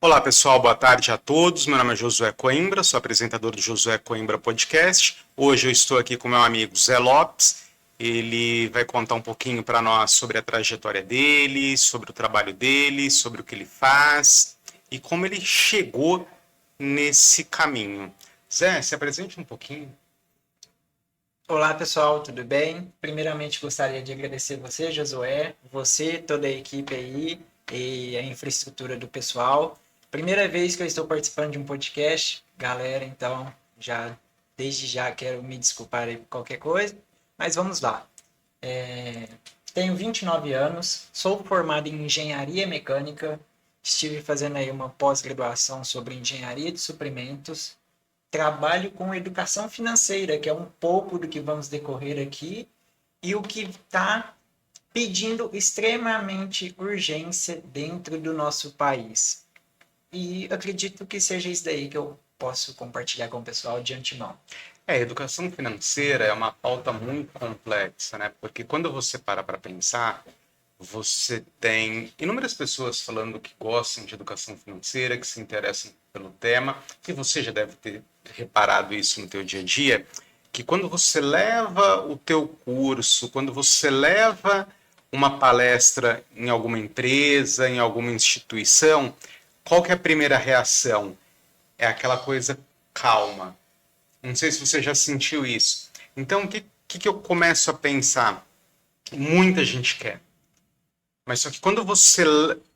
Olá pessoal, boa tarde a todos. Meu nome é Josué Coimbra, sou apresentador do Josué Coimbra Podcast. Hoje eu estou aqui com meu amigo Zé Lopes. Ele vai contar um pouquinho para nós sobre a trajetória dele, sobre o trabalho dele, sobre o que ele faz e como ele chegou nesse caminho. Zé, se apresente um pouquinho. Olá pessoal, tudo bem? Primeiramente gostaria de agradecer você, Josué, você, toda a equipe aí e a infraestrutura do pessoal. Primeira vez que eu estou participando de um podcast, galera, então desde já quero me desculpar aí por qualquer coisa, mas vamos lá. Tenho 29 anos, sou formado em engenharia mecânica, estive fazendo aí uma pós-graduação sobre engenharia de suprimentos. Trabalho com educação financeira, que é um pouco do que vamos decorrer aqui, e o que está pedindo extremamente urgência dentro do nosso país. E acredito que seja isso daí que eu posso compartilhar com o pessoal de antemão. Educação financeira é uma pauta muito complexa, né? Porque quando você para pensar, você tem inúmeras pessoas falando que gostam de educação financeira, que se interessam pelo tema, e você já deve ter reparado isso no teu dia a dia, que quando você leva o teu curso, quando você leva uma palestra em alguma empresa, em alguma instituição, qual que é a primeira reação? É aquela coisa calma. Não sei se você já sentiu isso. Então, o que eu começo a pensar? Muita gente quer. Mas só que quando você.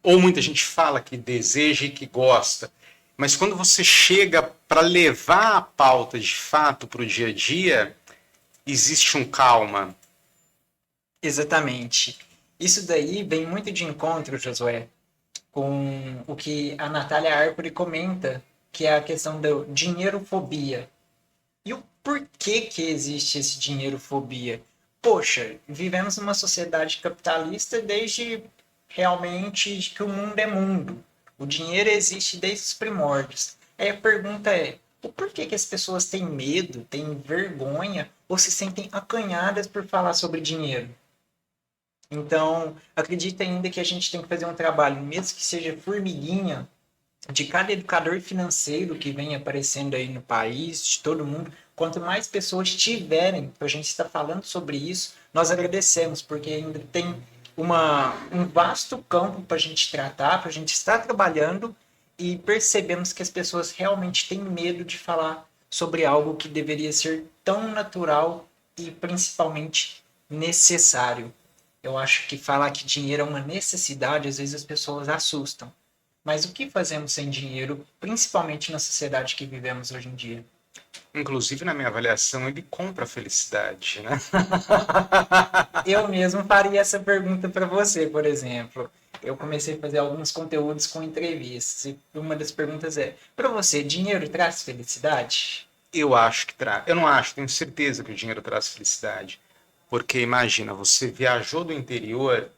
Ou muita gente fala que deseja e que gosta. Mas quando você chega para levar a pauta de fato para o dia a dia, existe um calma. Exatamente. Isso daí vem muito de encontro, Josué, com o que a Natália Arcuri comenta, que é a questão da dinheirofobia. E o porquê que existe esse dinheirofobia? Poxa, vivemos numa sociedade capitalista desde realmente que o mundo é mundo. O dinheiro existe desde os primórdios. Aí a pergunta é, o porquê que as pessoas têm medo, têm vergonha ou se sentem acanhadas por falar sobre dinheiro? Então, acredito ainda que a gente tem que fazer um trabalho, mesmo que seja formiguinha, de cada educador financeiro que vem aparecendo aí no país, de todo mundo, quanto mais pessoas tiverem para a gente estar falando sobre isso, nós agradecemos, porque ainda tem um vasto campo para a gente tratar, para a gente estar trabalhando e percebemos que as pessoas realmente têm medo de falar sobre algo que deveria ser tão natural e principalmente necessário. Eu acho que falar que dinheiro é uma necessidade, às vezes as pessoas assustam. Mas o que fazemos sem dinheiro, principalmente na sociedade que vivemos hoje em dia? Inclusive, na minha avaliação, ele compra a felicidade, né? Eu mesmo faria essa pergunta para você, por exemplo. Eu comecei a fazer alguns conteúdos com entrevistas e uma das perguntas é: para você, dinheiro traz felicidade? Eu acho que traz. Eu não acho, tenho certeza que o dinheiro traz felicidade. Porque imagina, você viajou do interior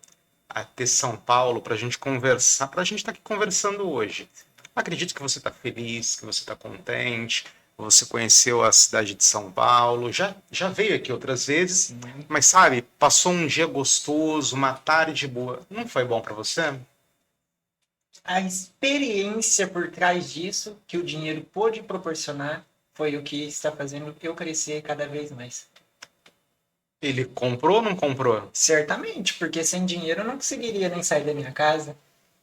até São Paulo para a gente conversar, para a gente estar aqui conversando hoje. Acredito que você está feliz, que você está contente, você conheceu a cidade de São Paulo, já veio aqui outras vezes, Sim. mas sabe, passou um dia gostoso, uma tarde boa. Não foi bom para você? A experiência por trás disso que o dinheiro pôde proporcionar foi o que está fazendo eu crescer cada vez mais. Ele comprou ou não comprou? Certamente, porque sem dinheiro eu não conseguiria nem sair da minha casa.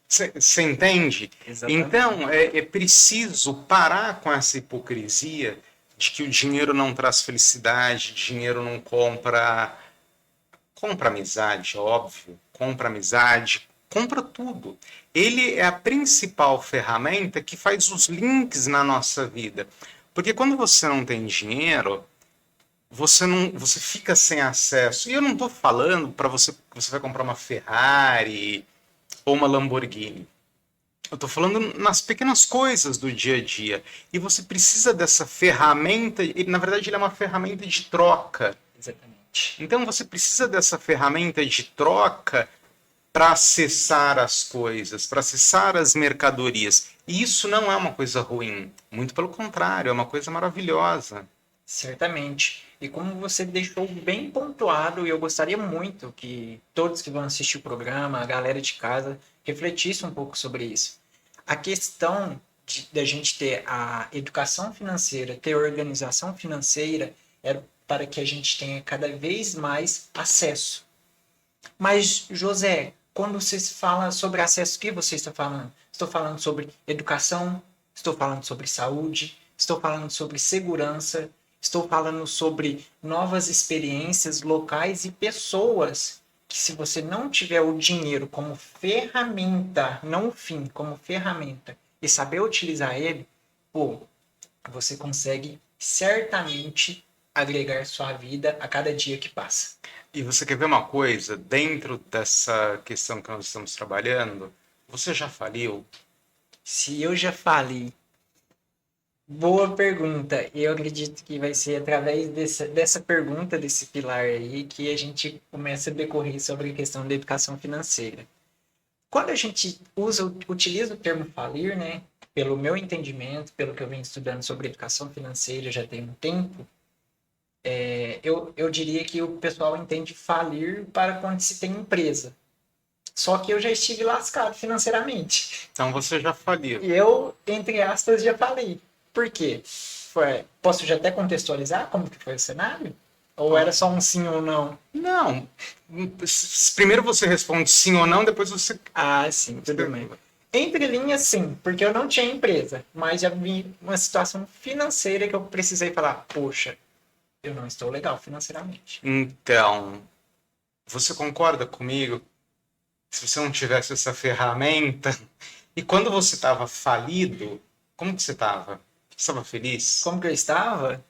Você entende? Então, Exatamente. é preciso parar com essa hipocrisia de que o dinheiro não traz felicidade, dinheiro não compra. Compra amizade, óbvio, compra amizade, compra tudo. Ele é a principal ferramenta que faz os links na nossa vida. Porque quando você não tem dinheiro, você fica sem acesso. E eu não estou falando para você que você vai comprar uma Ferrari ou uma Lamborghini. Eu estou falando nas pequenas coisas do dia a dia. E você precisa dessa ferramenta, e na verdade ele é uma ferramenta de troca. Exatamente. Então você precisa dessa ferramenta de troca para acessar as coisas, para acessar as mercadorias. E isso não é uma coisa ruim, muito pelo contrário, é uma coisa maravilhosa. Certamente. E como você deixou bem pontuado, e eu gostaria muito que todos que vão assistir o programa, a galera de casa, refletisse um pouco sobre isso. A questão da gente ter a educação financeira, ter organização financeira, é para que a gente tenha cada vez mais acesso. Mas, José, quando você fala sobre acesso, o que você está falando? Estou falando sobre educação, estou falando sobre saúde, estou falando sobre segurança, estou falando sobre novas experiências locais e pessoas que, se você não tiver o dinheiro como ferramenta, não o fim, como ferramenta, e saber utilizar ele, pô, você consegue certamente agregar sua vida a cada dia que passa. E você quer ver uma coisa? Dentro dessa questão que nós estamos trabalhando, você já faliu? Se eu já falei, boa pergunta. E eu acredito que vai ser através dessa pergunta, desse pilar aí, que a gente começa a decorrer sobre a questão da educação financeira. Quando a gente utiliza o termo falir, né? Pelo meu entendimento, pelo que eu venho estudando sobre educação financeira já tem um tempo, eu diria que o pessoal entende falir para quando se tem empresa. Só que eu já estive lascado financeiramente. Então você já faliu. E eu, entre aspas, já falei. Por quê? Posso já até contextualizar como que foi o cenário? Ou era só um sim ou não? Não. Primeiro você responde sim ou não, depois você. Ah, sim, tudo bem. Entre linhas, sim, porque eu não tinha empresa, mas já vi uma situação financeira que eu precisei falar, poxa, eu não estou legal financeiramente. Então, você concorda comigo? Se você não tivesse essa ferramenta. E quando você estava falido, como que você estava? Você estava feliz? Como que eu estava?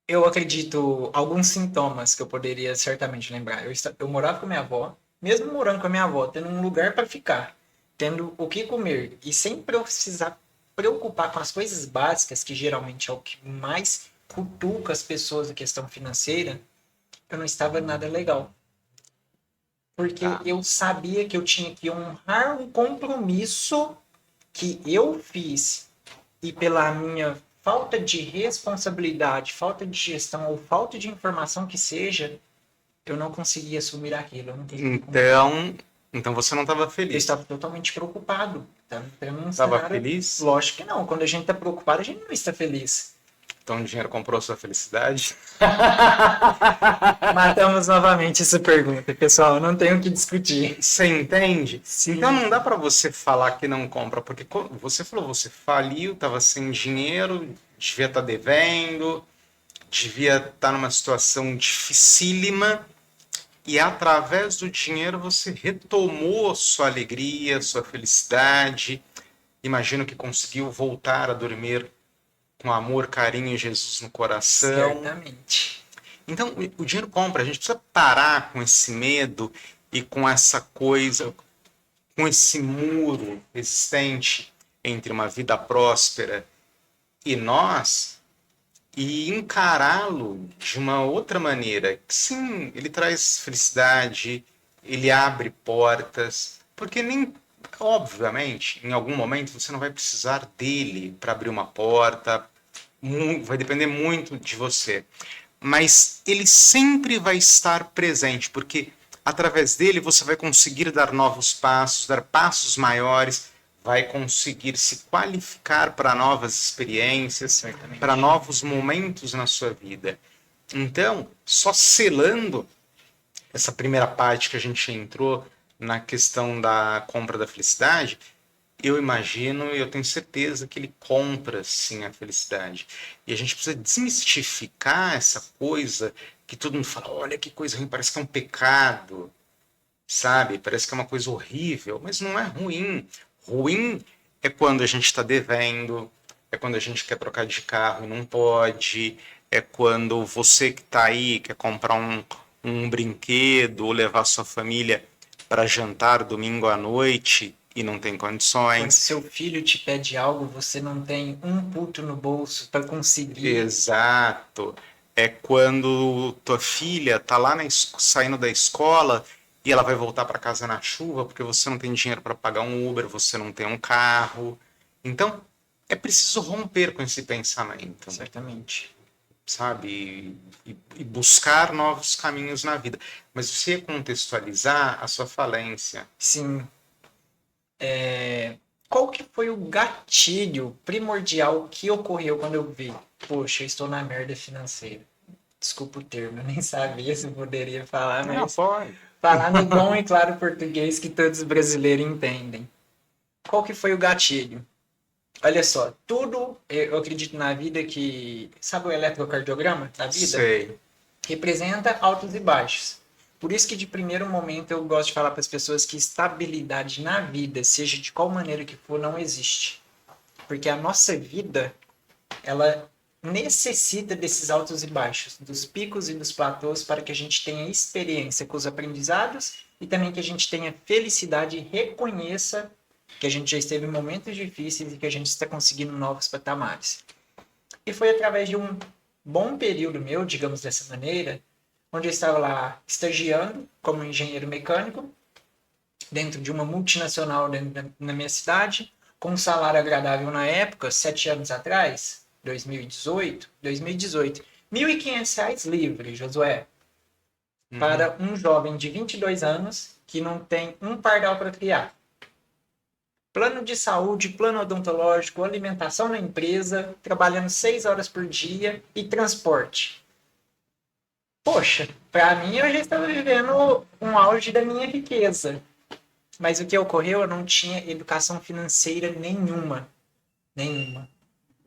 Eu acredito alguns sintomas que eu poderia certamente lembrar. Eu morava com minha avó, mesmo morando com a minha avó, tendo um lugar para ficar, tendo o que comer e sem precisar preocupar com as coisas básicas, que geralmente é o que mais cutuca as pessoas na questão financeira, eu não estava nada legal. Porque Tá. eu sabia que eu tinha que honrar um compromisso que eu fiz e pela minha falta de responsabilidade, falta de gestão ou falta de informação que seja, eu não conseguia assumir aquilo. Eu não conseguia Então você não estava eu feliz. estava totalmente preocupado. Estava entrando num Estava cenário. feliz? Lógico que não. Quando a gente está preocupado, a gente não está feliz. Então o dinheiro comprou sua felicidade? Matamos novamente essa pergunta, pessoal. Não tenho o que discutir. Você entende? Sim. Então não dá para você falar que não compra, porque você falou, você faliu, estava sem dinheiro, devia estar devendo, devia estar numa situação dificílima, e através do dinheiro você retomou sua alegria, sua felicidade. Imagino que conseguiu voltar a dormir com amor, carinho e Jesus no coração. Certamente. Então, o dinheiro compra. A gente precisa parar com esse medo e com essa coisa, com esse muro existente entre uma vida próspera e nós, e encará-lo de uma outra maneira. Sim, ele traz felicidade, ele abre portas, porque nem, obviamente, em algum momento você não vai precisar dele para abrir uma porta, vai depender muito de você. Mas ele sempre vai estar presente, porque através dele você vai conseguir dar novos passos, dar passos maiores, vai conseguir se qualificar para novas experiências, para novos momentos na sua vida. Então, só selando essa primeira parte que a gente entrou na questão da compra da felicidade, eu imagino e eu tenho certeza que ele compra sim a felicidade. E a gente precisa desmistificar essa coisa que todo mundo fala, olha que coisa ruim, parece que é um pecado, sabe? Parece que é uma coisa horrível, mas não é ruim. Ruim é quando a gente está devendo, é quando a gente quer trocar de carro e não pode, é quando você que está aí quer comprar um brinquedo ou levar sua família para jantar domingo à noite e não tem Quando condições. seu filho te pede algo, você não tem um puto no bolso para conseguir. Exato. É quando tua filha tá lá saindo da escola e ela vai voltar para casa na chuva porque você não tem dinheiro para pagar um Uber, você não tem um carro. Então, é preciso romper com esse pensamento, Certamente. sabe? E buscar novos caminhos na vida. Mas você ia contextualizar a sua falência. Sim. qual que foi o gatilho primordial que ocorreu quando eu vi? Poxa, eu estou na merda financeira. Desculpa o termo, eu nem sabia se eu poderia falar, Não, mas pode. falar no bom e claro português que todos os brasileiros entendem. Qual que foi o gatilho? Olha só, tudo, eu acredito na vida que, sabe o eletrocardiograma da vida? Sei. Representa altos e baixos. Por isso que de primeiro momento eu gosto de falar para as pessoas que estabilidade na vida, seja de qual maneira que for, não existe. Porque a nossa vida, ela necessita desses altos e baixos, dos picos e dos platôs, para que a gente tenha experiência com os aprendizados e também que a gente tenha felicidade e reconheça que a gente já esteve em momentos difíceis e que a gente está conseguindo novos patamares. E foi através de um bom período meu, digamos dessa maneira, onde eu estava lá estagiando como engenheiro mecânico, dentro de uma multinacional na minha cidade, com um salário agradável na época, 7 anos atrás, 2018, R$ 1.500 livre, Josué, para um jovem de 22 anos que não tem um pardal para criar. Plano de saúde, plano odontológico, alimentação na empresa, trabalhando 6 horas por dia e transporte. Poxa, para mim eu já estava vivendo um auge da minha riqueza. Mas o que ocorreu, eu não tinha educação financeira nenhuma. Nenhuma.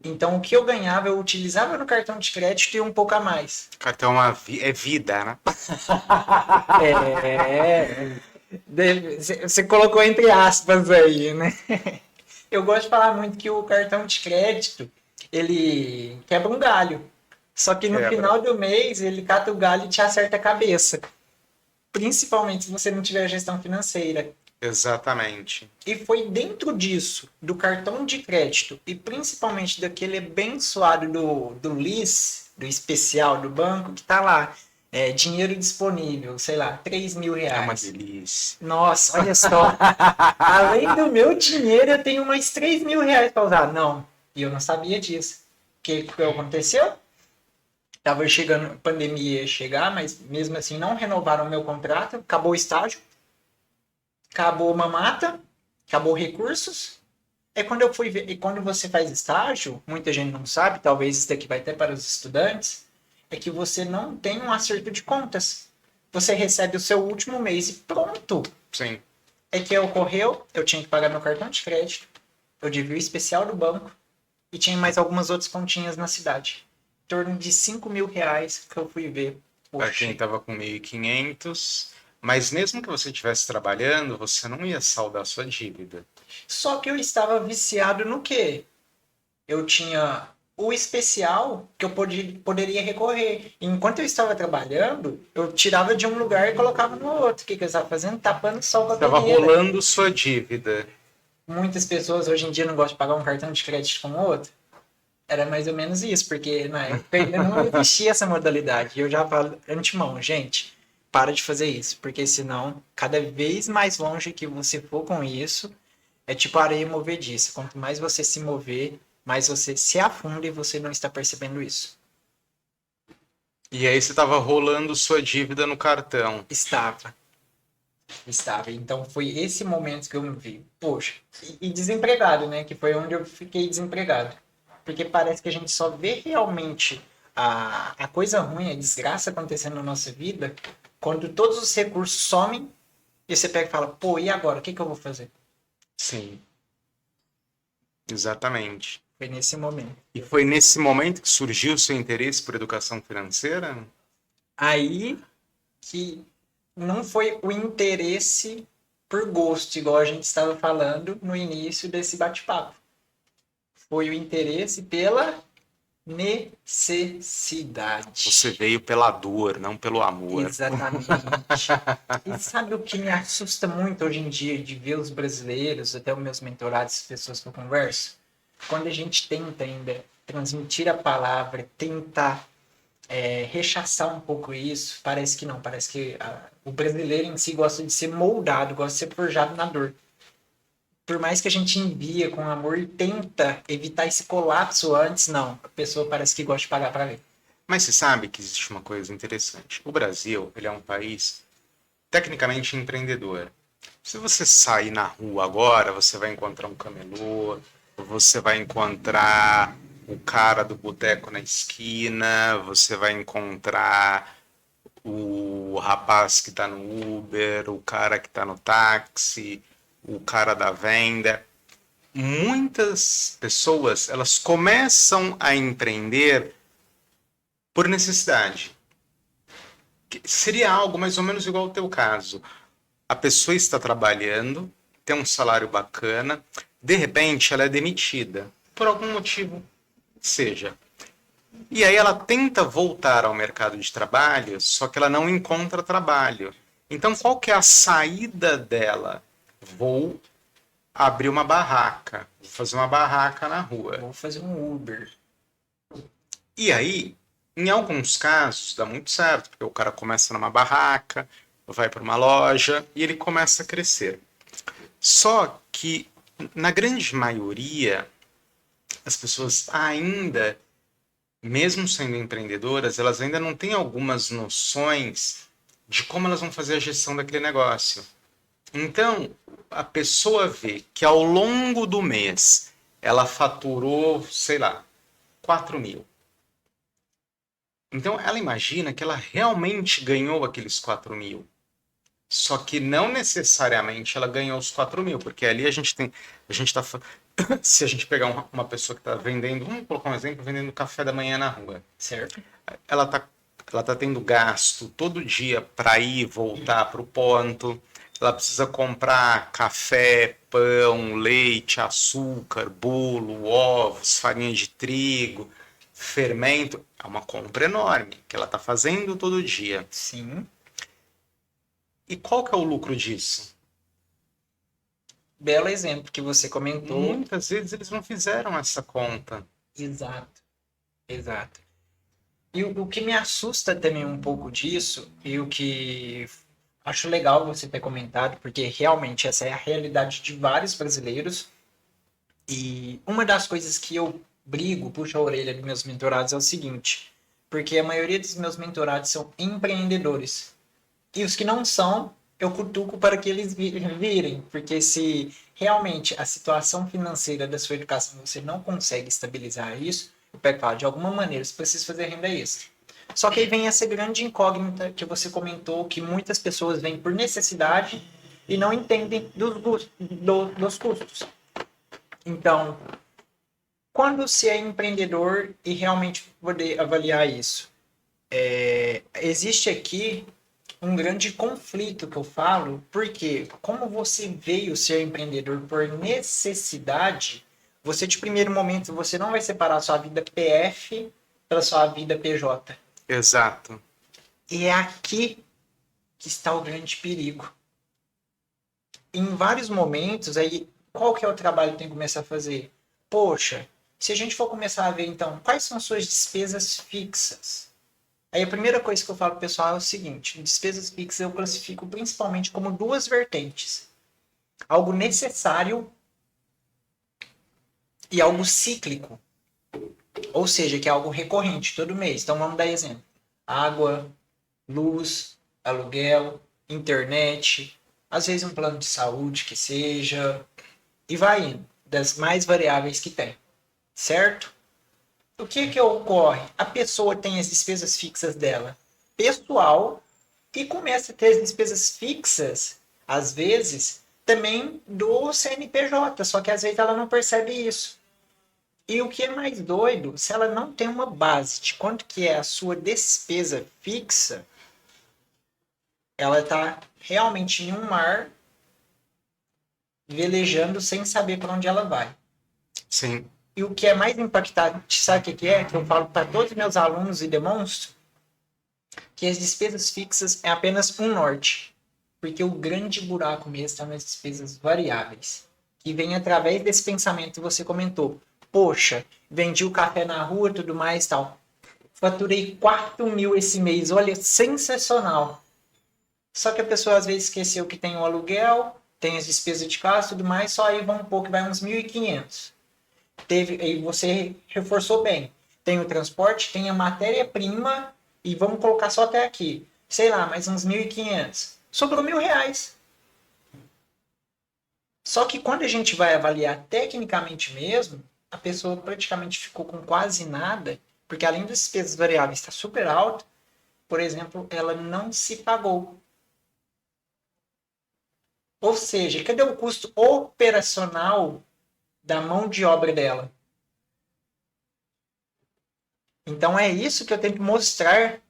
Então o que eu ganhava, eu utilizava no cartão de crédito e um pouco a mais. Cartão é vida, né? É. Você colocou entre aspas aí, né? Eu gosto de falar muito que o cartão de crédito, ele quebra um galho. Só que no Quebra. final do mês, ele cata o galho e te acerta a cabeça. Principalmente se você não tiver gestão financeira. Exatamente. E foi dentro disso, do cartão de crédito, e principalmente daquele abençoado do LIS, do especial do banco, que tá lá, dinheiro disponível, sei lá, R$ 3.000. É uma delícia. Nossa, olha só. Além do meu dinheiro, eu tenho mais R$ 3.000 para usar. Não, e eu não sabia disso. O que aconteceu? Tava chegando, a pandemia ia chegar, mas mesmo assim não renovaram o meu contrato, acabou o estágio, acabou uma mata, acabou recursos. É quando eu fui ver, e quando você faz estágio, muita gente não sabe, talvez isso daqui vai até para os estudantes, é que você não tem um acerto de contas. Você recebe o seu último mês e pronto. Sim. É que ocorreu, eu tinha que pagar meu cartão de crédito, eu devia o especial do banco e tinha mais algumas outras continhas na cidade. Em torno de R$ 5.000 que eu fui ver. Para quem Poxa, estava com 1.500, mas mesmo que você estivesse trabalhando, você não ia saldar sua dívida. só que eu estava viciado no quê? Eu tinha o especial que eu poderia recorrer. E enquanto eu estava trabalhando, eu tirava de um lugar e colocava no outro. O que eu estava fazendo? Tapando o sol com a Estava peneira. rolando sua dívida. Muitas pessoas hoje em dia não gostam de pagar um cartão de crédito com o outro. Era mais ou menos isso, porque na época ainda não existia essa modalidade. E eu já falo antemão, gente, para de fazer isso, porque senão, cada vez mais longe que você for com isso, é tipo areia movediça. Quanto mais você se mover, mais você se afunda e você não está percebendo isso. E aí você estava rolando sua dívida no cartão. Estava. Estava. Então foi esse momento que eu me vi. Poxa, e desempregado, né? Que foi onde eu fiquei desempregado. Porque parece que a gente só vê realmente a coisa ruim, a desgraça acontecendo na nossa vida, quando todos os recursos somem e você pega e fala, pô, e agora? O que eu vou fazer? Sim, exatamente. Foi nesse momento. E foi nesse momento que surgiu o seu interesse por educação financeira? Aí que não foi o interesse por gosto, igual a gente estava falando no início desse bate-papo. Foi o interesse pela necessidade. Você veio pela dor, não pelo amor. Exatamente. E sabe o que me assusta muito hoje em dia de ver os brasileiros, até os meus mentorados, as pessoas que eu converso? Quando a gente tenta ainda transmitir a palavra, tenta rechaçar um pouco isso, parece que não, parece que o brasileiro em si gosta de ser moldado, gosta de ser forjado na dor. Por mais que a gente envia com amor e tenta evitar esse colapso antes, não, a pessoa parece que gosta de pagar para ver. Mas você sabe que existe uma coisa interessante. O Brasil, ele é um país tecnicamente empreendedor. Se você sair na rua agora, você vai encontrar um camelô, você vai encontrar o cara do boteco na esquina, você vai encontrar o rapaz que está no Uber, o cara que está no táxi, o cara da venda. Muitas pessoas, elas começam a empreender por necessidade. Seria algo mais ou menos igual ao teu caso. A pessoa está trabalhando, tem um salário bacana, de repente ela é demitida, por algum motivo que seja. E aí ela tenta voltar ao mercado de trabalho, só que ela não encontra trabalho. Então qual que é a saída dela? Vou abrir uma barraca, vou fazer uma barraca na rua. Vou fazer um Uber. E aí, em alguns casos, dá muito certo, porque o cara começa numa barraca, vai para uma loja e ele começa a crescer. Só que, na grande maioria, as pessoas ainda, mesmo sendo empreendedoras, elas ainda não têm algumas noções de como elas vão fazer a gestão daquele negócio. Então, a pessoa vê que ao longo do mês ela faturou, sei lá, 4.000. Então, ela imagina que ela realmente ganhou aqueles 4.000. Só que não necessariamente ela ganhou os 4.000, porque ali a gente tá, se a gente pegar uma pessoa que está vendendo, vamos colocar um exemplo, vendendo café da manhã na rua, Certo? ela tá, ela tá tendo gasto todo dia para ir e voltar para o ponto, ela precisa comprar café, pão, leite, açúcar, bolo, ovos, farinha de trigo, fermento, é uma compra enorme que ela está fazendo todo dia. Sim. E qual que é o lucro disso? Belo exemplo que você comentou. Muitas vezes eles não fizeram essa conta. Exato. Exato. E o que me assusta também um pouco disso, e o que acho legal você ter comentado, porque realmente essa é a realidade de vários brasileiros. E uma das coisas que eu brigo, puxo a orelha dos meus mentorados é o seguinte, porque a maioria dos meus mentorados são empreendedores. E os que não são, eu cutuco para que eles virem, porque se realmente a situação financeira da sua educação você não consegue estabilizar isso, eu pego e falo, de alguma maneira você precisa fazer renda extra. Só que aí vem essa grande incógnita que você comentou, que muitas pessoas vêm por necessidade e não entendem dos custos. Então, quando se é empreendedor e realmente poder avaliar isso, existe aqui um grande conflito que eu falo, porque como você veio ser empreendedor por necessidade, você de primeiro momento você não vai separar a sua vida PF pela sua vida PJ. Exato. E é aqui que está o grande perigo. Em vários momentos, aí, qual que é o trabalho que tem que começar a fazer? Poxa, se a gente for começar a ver, então, quais são as suas despesas fixas? Aí a primeira coisa que eu falo pro pessoal é o seguinte, despesas fixas eu classifico principalmente como duas vertentes. Algo necessário e algo cíclico. Ou seja, que é algo recorrente todo mês. Então vamos dar exemplo. Água, luz, aluguel, internet, às vezes um plano de saúde que seja, e vai indo, das mais variáveis que tem, certo? O que ocorre? A pessoa tem as despesas fixas dela pessoal e começa a ter as despesas fixas, às vezes, também do CNPJ, só que às vezes ela não percebe isso. E o que é mais doido, se ela não tem uma base de quanto que é a sua despesa fixa, ela está realmente em um mar velejando sem saber para onde ela vai. Sim. E o que é mais impactante, sabe o que é? Que eu falo para todos os meus alunos e demonstro que as despesas fixas é apenas um norte. Porque o grande buraco mesmo está nas despesas variáveis. Que vem através desse pensamento que você comentou. Poxa, vendi o café na rua e tudo mais e tal. Faturei 4.000 esse mês. Olha, sensacional. Só que a pessoa às vezes esqueceu que tem o aluguel, tem as despesas de casa e tudo mais, só aí vão um pouco, vai uns 1.500. Aí você reforçou bem. Tem o transporte, tem a matéria-prima e vamos colocar só até aqui. Sei lá, mais uns 1.500. Sobrou R$ 1.000. Só que quando a gente vai avaliar tecnicamente mesmo, a pessoa praticamente ficou com quase nada, porque além das despesas variáveis estar super alto, por exemplo, ela não se pagou. Ou seja, cadê o custo operacional da mão de obra dela? Então é isso que eu tenho que mostrar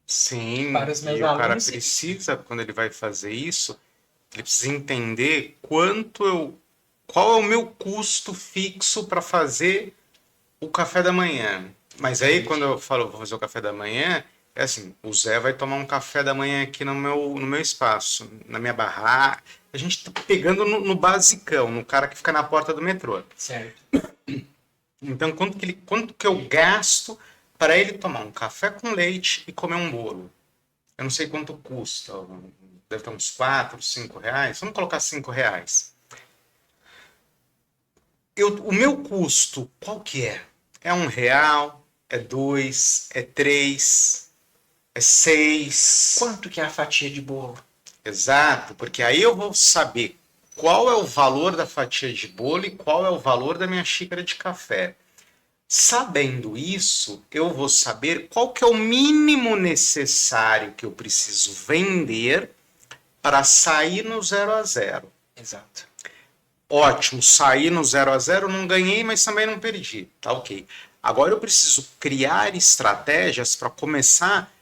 Sim, para os meus e o cara alunos. precisa, quando ele vai fazer isso, ele precisa entender qual é o meu custo fixo para fazer o café da manhã. Mas aí, quando eu falo vou fazer o café da manhã, é assim, o Zé vai tomar um café da manhã aqui no meu espaço, na minha barraca. A gente tá pegando no basicão, no cara que fica na porta do metrô. Certo. Então, quanto que eu gasto para ele tomar um café com leite e comer um bolo? Eu não sei quanto custa, deve ter uns 4, 5 reais. Vamos colocar 5 reais. O meu custo, qual que é? É um real? É dois? É três? É seis? Quanto que é a fatia de bolo? Exato, porque aí eu vou saber qual é o valor da fatia de bolo e qual é o valor da minha xícara de café. Sabendo isso, eu vou saber qual que é o mínimo necessário que eu preciso vender para sair no 0 a 0. Exato. Ótimo, saí no 0 a 0, não ganhei, mas também não perdi. Tá ok. Agora eu preciso criar estratégias para começar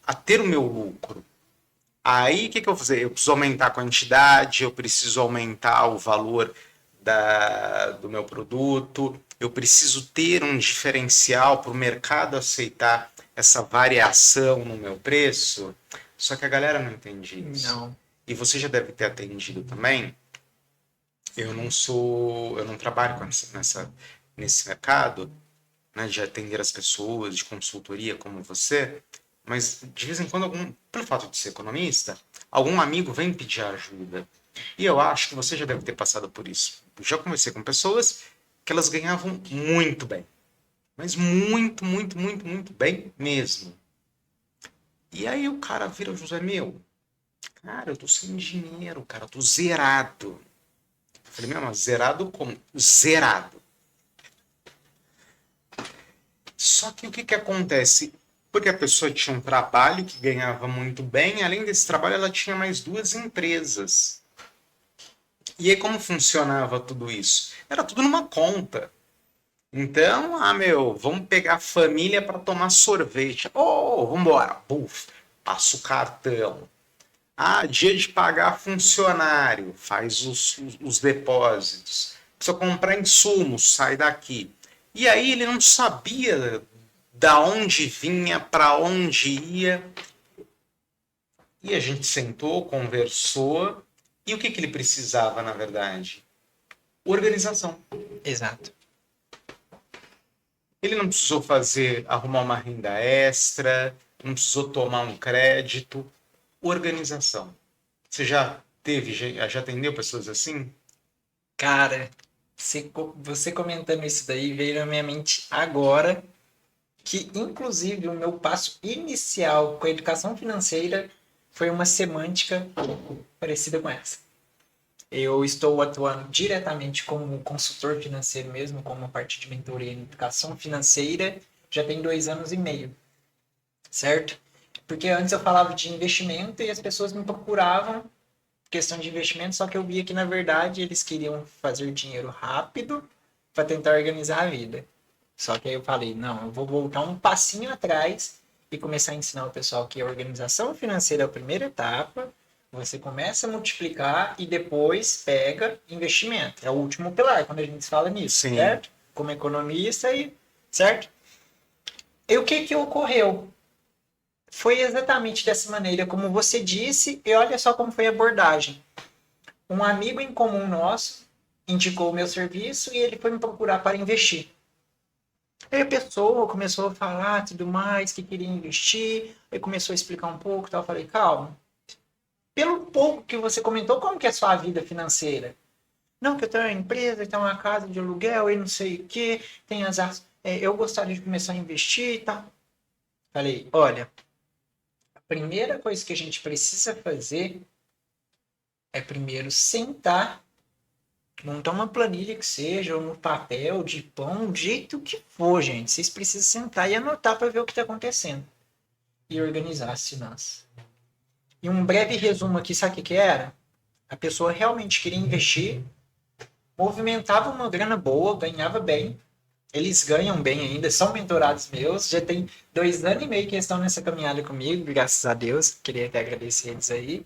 a ter o meu lucro. Aí o que eu vou fazer? Eu preciso aumentar a quantidade, eu preciso aumentar o valor do meu produto, eu preciso ter um diferencial para o mercado aceitar essa variação no meu preço. Só que a galera não entende isso. Não. E você já deve ter atendido também. Eu não trabalho nesse mercado, né, de atender as pessoas, de consultoria como você, mas de vez em quando, pelo fato de ser economista, algum amigo vem pedir ajuda. E eu acho que você já deve ter passado por isso. Eu já conversei com pessoas que elas ganhavam muito bem, mas muito, muito, muito, muito bem mesmo. E aí o cara vira o José, meu, cara, eu tô sem dinheiro, cara, eu tô zerado. Eu falei, meu, mas zerado como? Zerado. Só que o que acontece? Porque a pessoa tinha um trabalho que ganhava muito bem, além desse trabalho, ela tinha mais duas empresas. E aí, como funcionava tudo isso? Era tudo numa conta. Então, meu, vamos pegar a família para tomar sorvete. Oh, vamos embora. Puf, passa o cartão. Dia de pagar funcionário, faz os depósitos. Precisa comprar insumos, sai daqui. E aí ele não sabia da onde vinha, para onde ia. E a gente sentou, conversou. E o que ele precisava, na verdade? Organização. Exato. Ele não precisou arrumar uma renda extra, não precisou tomar um crédito. Organização. Você já atendeu pessoas assim? Cara, você comentando isso daí veio na minha mente agora que, inclusive, o meu passo inicial com a educação financeira foi uma semântica parecida com essa. Eu estou atuando diretamente como consultor financeiro mesmo, como a parte de mentoria em educação financeira, já tem 2 anos e meio, certo? Porque antes eu falava de investimento e as pessoas me procuravam questão de investimento, só que eu via que, na verdade, eles queriam fazer dinheiro rápido para tentar organizar a vida. Só que aí eu falei, não, eu vou voltar um passinho atrás e começar a ensinar o pessoal que a organização financeira é a primeira etapa, você começa a multiplicar e depois pega investimento. É o último pilar quando a gente fala nisso, Sim. certo? Como economista, certo? E o que ocorreu? Foi exatamente dessa maneira, como você disse, e olha só como foi a abordagem. Um amigo em comum nosso indicou o meu serviço e ele foi me procurar para investir. Aí a pessoa começou a falar tudo mais, que queria investir, aí começou a explicar um pouco, tal. Eu falei, calma, pelo pouco que você comentou, como que é a sua vida financeira? Não, que eu tenho uma empresa, tenho uma casa de aluguel e não sei o que, tem as eu gostaria de começar a investir e tal. Falei, olha, a primeira coisa que a gente precisa fazer é primeiro sentar Montar uma planilha que seja, ou no papel, de pão, do jeito que for, gente. Vocês precisam sentar e anotar para ver o que está acontecendo. E organizar as finanças. E um breve resumo aqui, sabe o que era? A pessoa realmente queria investir, movimentava uma grana boa, ganhava bem. Eles ganham bem ainda, são mentorados meus. Já tem 2 anos e meio que eles estão nessa caminhada comigo, graças a Deus. Queria até agradecer eles aí.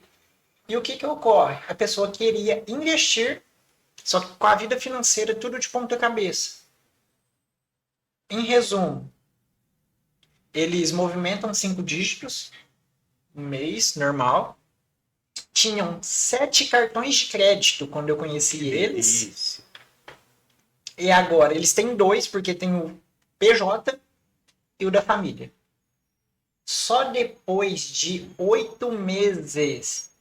E o que que ocorre? A pessoa queria investir, só que com a vida financeira tudo de ponta cabeça. Em resumo, eles movimentam 5 dígitos no mês, normal. Tinham 7 cartões de crédito quando eu conheci eles. Isso. E agora eles têm 2, porque tem o PJ e o da família. Só depois de 8 meses,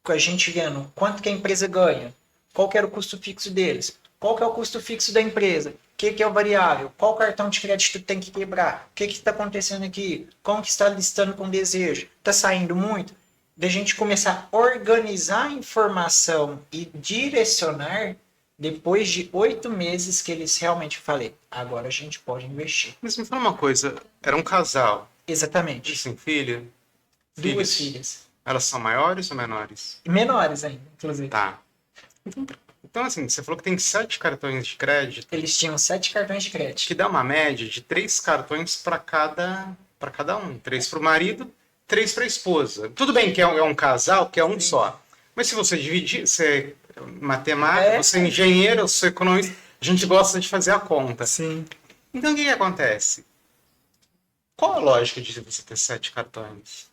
com a gente vendo quanto que a empresa ganha, qual que era o custo fixo deles, qual que é o custo fixo da empresa, o que é o variável, qual cartão de crédito tem que quebrar, o que está acontecendo aqui, como que está listando com desejo, está saindo muito, da gente começar a organizar a informação e direcionar depois de 8 meses que eles realmente falei, agora a gente pode investir. Mas me fala uma coisa, era um casal, Exatamente. eles têm filho? 2 filhas. Elas são maiores ou menores? Menores ainda, inclusive. Tá. Então, assim, você falou que tem 7 cartões de crédito, Eles tinham 7 cartões de crédito. que dá uma média de 3 cartões para cada um. 3 para o marido, 3 para a esposa. Tudo bem que é um casal, que é um só. Mas se você dividir, você é matemática, você é engenheiro, eu sou economista, a gente gosta de fazer a conta. Sim. Então, o que acontece? Qual a lógica de você ter 7 cartões?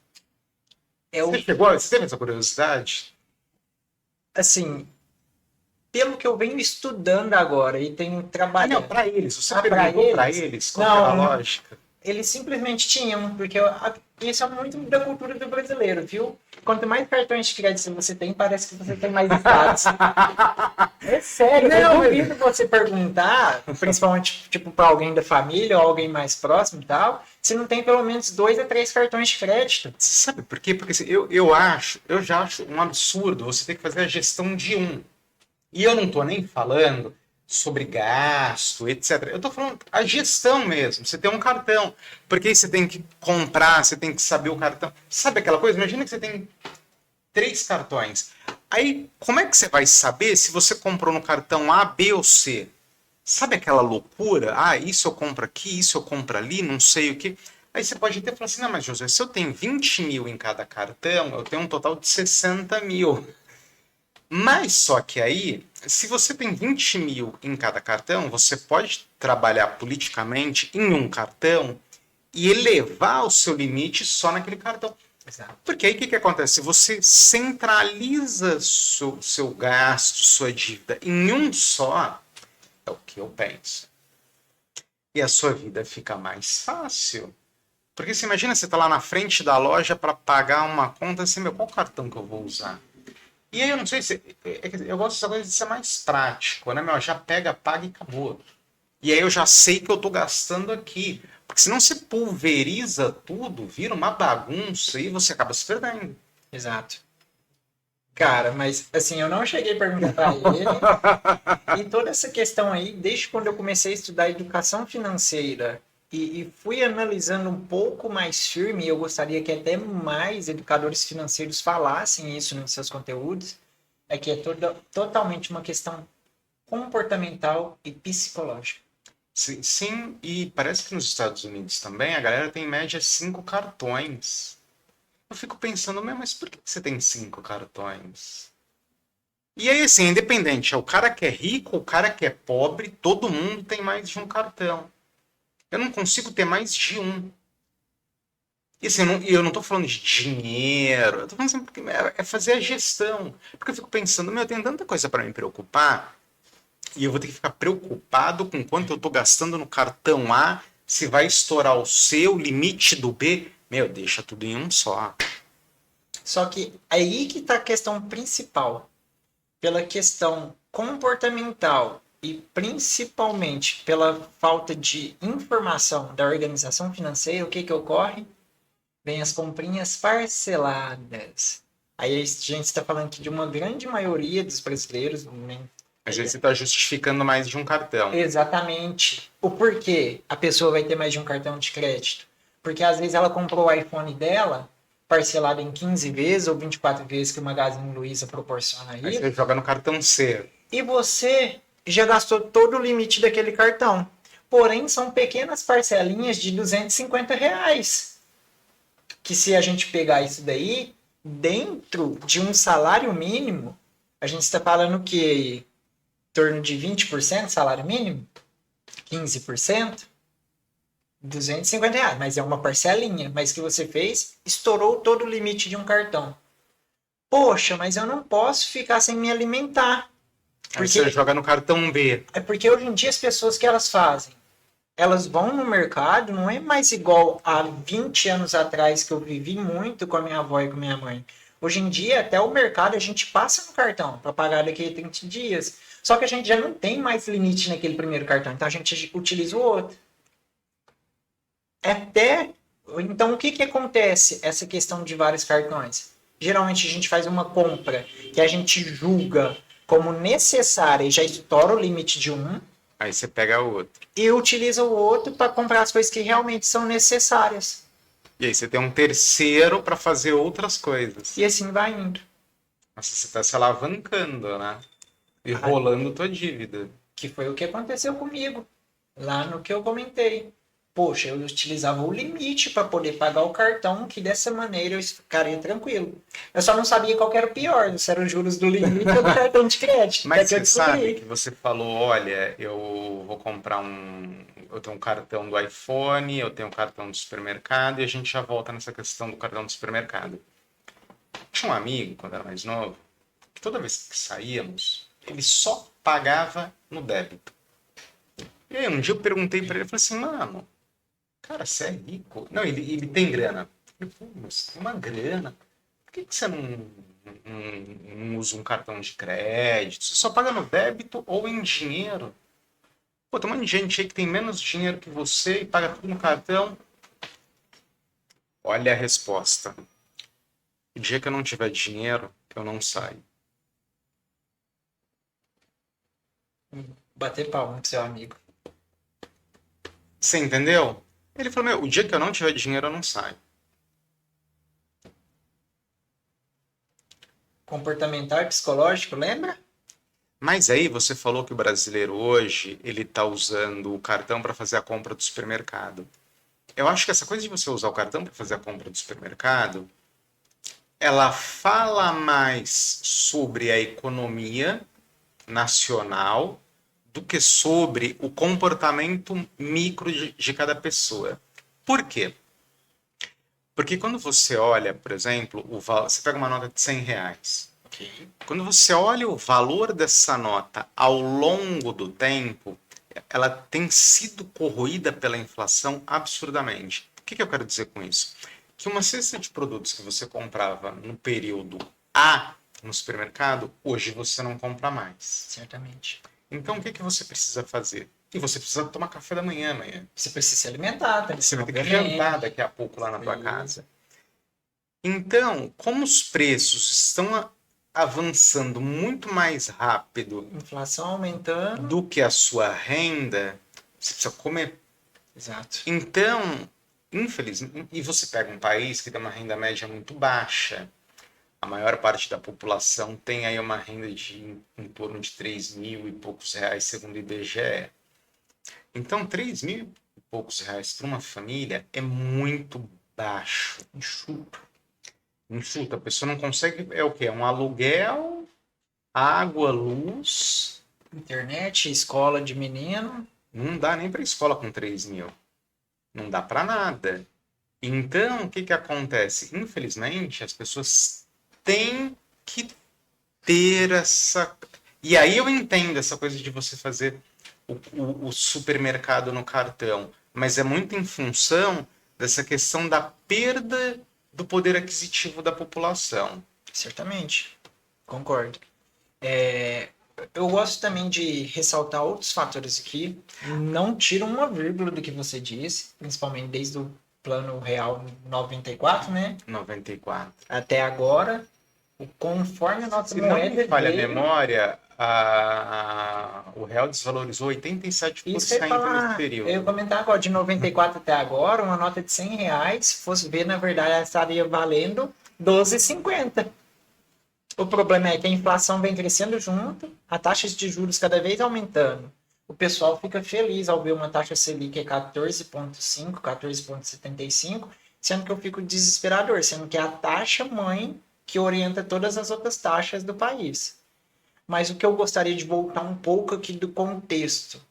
Você teve essa curiosidade? Assim, pelo que eu venho estudando agora e tenho trabalhado. Não, para eles. Você pra perguntou para eles? eles qual era a lógica? Eles simplesmente tinham, porque isso é muito da cultura do brasileiro, viu? Quanto mais cartões de crédito você tem, parece que você tem mais status. É sério, eu duvido você perguntar, principalmente tipo para alguém da família ou alguém mais próximo e tal, se não tem pelo menos 2 a 3 cartões de crédito. Você sabe por quê? Porque assim, eu já acho um absurdo você ter que fazer a gestão de um. E eu não estou nem falando sobre gasto, etc. Eu estou falando a gestão mesmo. Você tem um cartão. Porque aí você tem que comprar, você tem que saber o cartão. Sabe aquela coisa? Imagina que você tem 3 cartões. Aí, como é que você vai saber se você comprou no cartão A, B ou C? Sabe aquela loucura? Ah, isso eu compro aqui, isso eu compro ali, não sei o que. Aí você pode até falar assim, não, mas José, se eu tenho 20 mil em cada cartão, eu tenho um total de 60 mil. Mas só que aí, se você tem 20 mil em cada cartão, você pode trabalhar politicamente em um cartão e elevar o seu limite só naquele cartão. Exato. Porque aí o que acontece? Se você centraliza seu gasto, sua dívida em um só, é o que eu penso. E a sua vida fica mais fácil. Porque você imagina, você está lá na frente da loja para pagar uma conta, assim, meu, qual cartão que eu vou usar? E aí eu não sei se... Eu gosto dessa coisa de ser mais prático, né, meu? Já pega, paga e acabou. E aí eu já sei que eu estou gastando aqui. Porque senão você pulveriza tudo, vira uma bagunça e você acaba se perdendo. Exato. Cara, mas assim, eu não cheguei a perguntar para ele. E toda essa questão aí, desde quando eu comecei a estudar educação financeira e fui analisando um pouco mais firme, eu gostaria que até mais educadores financeiros falassem isso nos seus conteúdos, é que é totalmente uma questão comportamental e psicológica. Sim, e parece que nos Estados Unidos também a galera tem em média 5 cartões. Eu fico pensando, mas por que você tem 5 cartões? E aí, assim, independente, é o cara que é rico, o cara que é pobre, todo mundo tem mais de um cartão. Eu não consigo ter mais de um. E assim, eu não tô falando de dinheiro, eu tô falando assim, é fazer a gestão. Porque eu fico pensando, eu tenho tanta coisa para me preocupar, e eu vou ter que ficar preocupado com quanto eu estou gastando no cartão A, se vai estourar o C, o limite do B. Meu, deixa tudo em um só. Só que aí que está a questão principal. Pela questão comportamental e principalmente pela falta de informação da organização financeira, o que que ocorre? Vem as comprinhas parceladas. Aí a gente está falando aqui de uma grande maioria dos brasileiros, Mas aí você está justificando mais de um cartão. Exatamente. O porquê a pessoa vai ter mais de um cartão de crédito? Porque às vezes ela comprou o iPhone dela parcelado em 15 vezes ou 24 vezes que o Magazine Luiza proporciona Aí aí, você joga no cartão C. e você já gastou todo o limite daquele cartão. Porém, são pequenas parcelinhas de R$ 250. Que se a gente pegar isso daí, dentro de um salário mínimo, a gente está falando que em torno de 20% salário mínimo, 15%, R$ 250, mas é uma parcelinha. Mas que você fez, estourou todo o limite de um cartão. Poxa, mas eu não posso ficar sem me alimentar. Aí você joga no cartão B. É porque hoje em dia as pessoas que elas fazem, elas vão no mercado, não é mais igual há 20 anos atrás que eu vivi muito com a minha avó e com a minha mãe. Hoje em dia, até o mercado a gente passa no cartão para pagar daqui a 30 dias. Só que a gente já não tem mais limite naquele primeiro cartão, então a gente utiliza o outro. Até então, o que que acontece essa questão de vários cartões? Geralmente a gente faz uma compra que a gente julga como necessária e já estoura o limite de um, Aí você pega o outro. e utiliza o outro para comprar as coisas que realmente são necessárias. E aí você tem um terceiro para fazer outras coisas. E assim vai indo. Nossa, você está se alavancando, né? E rolando tua dívida. Que foi o que aconteceu comigo, lá no que eu comentei. Poxa, eu utilizava o limite para poder pagar o cartão, que dessa maneira eu ficaria tranquilo. Eu só não sabia qual que era o pior, se eram os juros do limite ou do cartão de crédito. Mas Até que eu você sabe descobri. que você falou, olha, eu vou comprar um... Eu tenho um cartão do iPhone, eu tenho um cartão do supermercado, e a gente já volta nessa questão do cartão do supermercado. Tinha um amigo, quando era mais novo, que toda vez que saíamos, ele só pagava no débito. E aí um dia eu perguntei pra ele, eu falei assim, mano, cara, você é rico? Não, ele tem grana. Eu falei, pô, mas tem uma grana. Por que você não usa um cartão de crédito? Você só paga no débito ou em dinheiro? Pô, tem um monte de gente aí que tem menos dinheiro que você e paga tudo no cartão. Olha a resposta. O dia que eu não tiver dinheiro, eu não saio. Bater palma pro seu amigo. Você entendeu? Ele falou, meu, o dia que eu não tiver dinheiro, eu não saio. Comportamental e psicológico, lembra? Mas aí você falou que o brasileiro hoje, ele tá usando o cartão para fazer a compra do supermercado. Eu acho que essa coisa de você usar o cartão para fazer a compra do supermercado, ela fala mais sobre a economia nacional do que sobre o comportamento micro de cada pessoa. Por quê? Porque quando você olha, por exemplo, você pega uma nota de R$ 100. Quando você olha o valor dessa nota ao longo do tempo, ela tem sido corroída pela inflação absurdamente. O que eu quero dizer com isso? Que uma cesta de produtos que você comprava no período A no supermercado, hoje você não compra mais. Certamente. Então o que você precisa fazer? E você precisa tomar café da manhã amanhã. Você precisa se alimentar, tá? Você vai ter que jantar daqui a pouco lá na tua casa. Então, como os preços estão avançando muito mais rápido Inflação aumentando. do que a sua renda, você precisa comer. Exato. Então, infelizmente, e você pega um país que tem uma renda média muito baixa, a maior parte da população tem aí uma renda de em torno de 3 mil e poucos reais, segundo o IBGE. Então, 3 mil e poucos reais para uma família é muito baixo. Enxuto. Enxuto, a pessoa não consegue, é o quê? É um aluguel, água, luz. Internet, escola de menino. Não dá nem para escola com 3 mil. Não dá para nada. Então, o que acontece? Infelizmente, as pessoas têm que ter essa... E aí eu entendo essa coisa de você fazer o supermercado no cartão, mas é muito em função dessa questão da perda do poder aquisitivo da população. Certamente. Concordo. Eu gosto também de ressaltar outros fatores aqui. Não tiro uma vírgula do que você disse, principalmente desde o Plano Real 94, né? 94. Até agora. Conforme a nossa Se não me moeda falha a veio, memória, o real desvalorizou isso que eu ia 87% nesse falar, eu ia período. comentar agora, de 94 até agora, uma nota de R$ 100, se fosse ver, na verdade, ela estaria valendo 12,50. O problema é que a inflação vem crescendo junto, a taxa de juros cada vez aumentando. O pessoal fica feliz ao ver uma taxa Selic 14,5, 14,75, sendo que eu fico desesperador, sendo que é a taxa mãe que orienta todas as outras taxas do país. Mas o que eu gostaria de voltar um pouco aqui do contexto,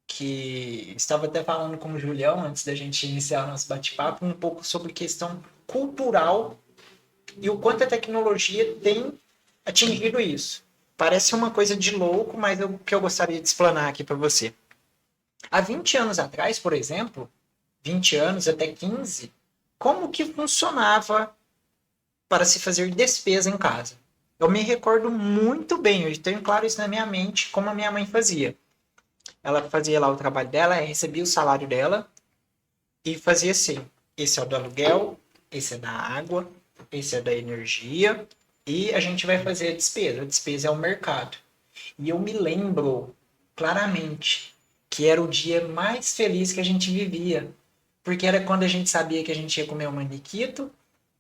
que estava até falando com o Julião antes da gente iniciar o nosso bate-papo, um pouco sobre questão cultural e o quanto a tecnologia tem atingido isso. Parece uma coisa de louco, mas o que eu gostaria de explanar aqui para você. Há 20 anos atrás, por exemplo, 20 anos até 15, como que funcionava para se fazer despesa em casa? Eu me recordo muito bem, eu tenho claro isso na minha mente, como a minha mãe fazia. Ela fazia lá o trabalho dela, recebia o salário dela e fazia assim: esse é o do aluguel, esse é da água, esse é da energia e a gente vai fazer a despesa. A despesa é o mercado. E eu me lembro claramente que era o dia mais feliz que a gente vivia, porque era quando a gente sabia que a gente ia comer um maniquito,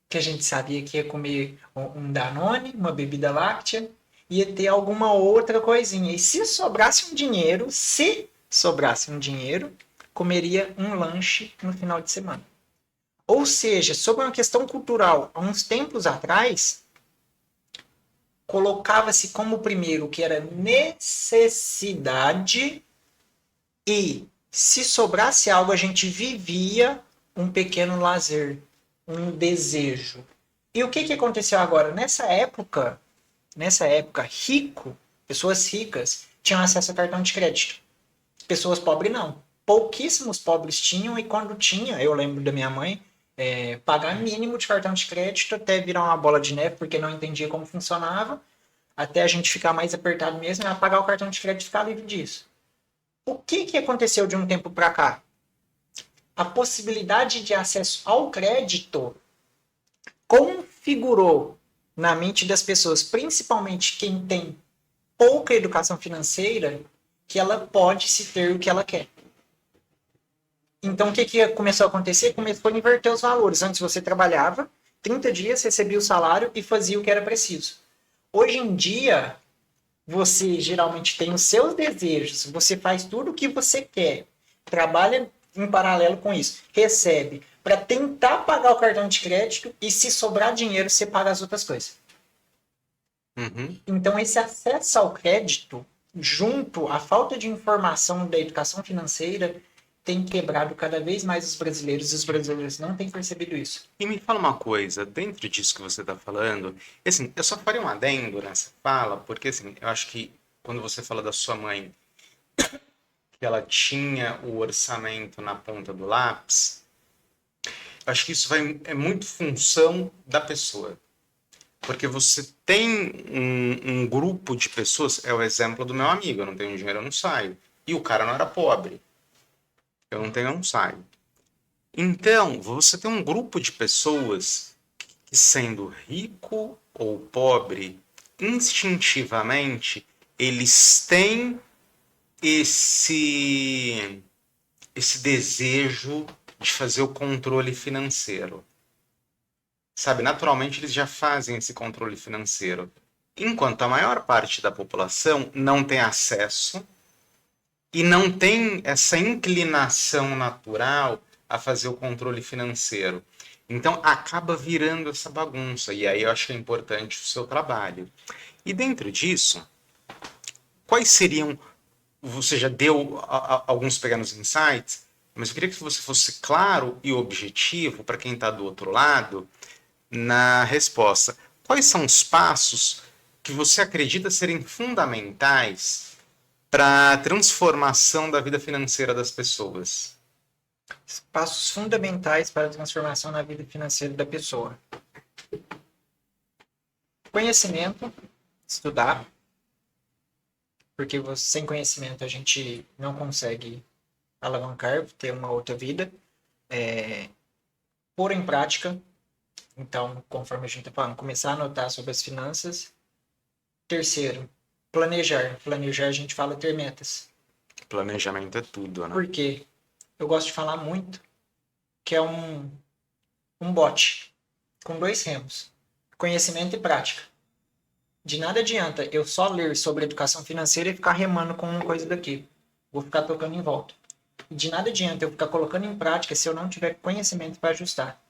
que a gente sabia que ia comer um Danone, uma bebida láctea, ia ter alguma outra coisinha. E se sobrasse um dinheiro, comeria um lanche no final de semana. Ou seja, sobre uma questão cultural, há uns tempos atrás, colocava-se como primeiro que era necessidade e se sobrasse algo, a gente vivia um pequeno lazer, um desejo. E o que aconteceu agora? Nessa época, pessoas ricas tinham acesso a cartão de crédito. Pessoas pobres não. Pouquíssimos pobres tinham, e quando tinha, eu lembro da minha mãe, pagar mínimo de cartão de crédito até virar uma bola de neve, porque não entendia como funcionava, até a gente ficar mais apertado mesmo, é pagar o cartão de crédito e ficar livre disso. O que aconteceu de um tempo para cá? A possibilidade de acesso ao crédito configurou na mente das pessoas, principalmente quem tem pouca educação financeira, que ela pode se ter o que ela quer. Então, o que começou a acontecer? Começou a inverter os valores. Antes você trabalhava, 30 dias, recebia o salário e fazia o que era preciso. Hoje em dia, você geralmente tem os seus desejos, você faz tudo o que você quer, trabalha em paralelo com isso, recebe para tentar pagar o cartão de crédito e se sobrar dinheiro, você paga as outras coisas. Uhum. Então, esse acesso ao crédito, junto à falta de informação da educação financeira, tem quebrado cada vez mais os brasileiros, e os brasileiros não têm percebido isso. E me fala uma coisa, dentro disso que você está falando, assim, eu só faria um adendo nessa fala, porque assim, eu acho que quando você fala da sua mãe, que ela tinha o orçamento na ponta do lápis, eu acho que isso é muito função da pessoa. Porque você tem um grupo de pessoas, é o exemplo do meu amigo, eu não tenho dinheiro, eu não saio. E o cara não era pobre, eu não tenho, eu não saio. Então, você tem um grupo de pessoas que, sendo rico ou pobre, instintivamente, eles têm esse, esse desejo de fazer o controle financeiro. Sabe, naturalmente eles já fazem esse controle financeiro. Enquanto a maior parte da população não tem acesso e não tem essa inclinação natural a fazer o controle financeiro. Então acaba virando essa bagunça. E aí eu acho que é importante o seu trabalho. E dentro disso, quais seriam. Você já deu alguns pequenos insights, mas eu queria que você fosse claro e objetivo para quem está do outro lado na resposta. Quais são os passos que você acredita serem fundamentais para a transformação da vida financeira das pessoas? Passos fundamentais para a transformação na vida financeira da pessoa. Conhecimento, estudar, porque sem conhecimento a gente não consegue alavancar, ter uma outra vida. Pôr em prática, Então, conforme a gente está falando, começar a anotar sobre as finanças. Terceiro, planejar. Planejar, a gente fala ter metas. Planejamento é tudo, né? Por quê? Eu gosto de falar muito que é um bote com dois remos. Conhecimento e prática. De nada adianta eu só ler sobre educação financeira e ficar remando com uma coisa daqui. Vou ficar tocando em volta. E de nada adianta eu ficar colocando em prática se eu não tiver conhecimento para ajustar.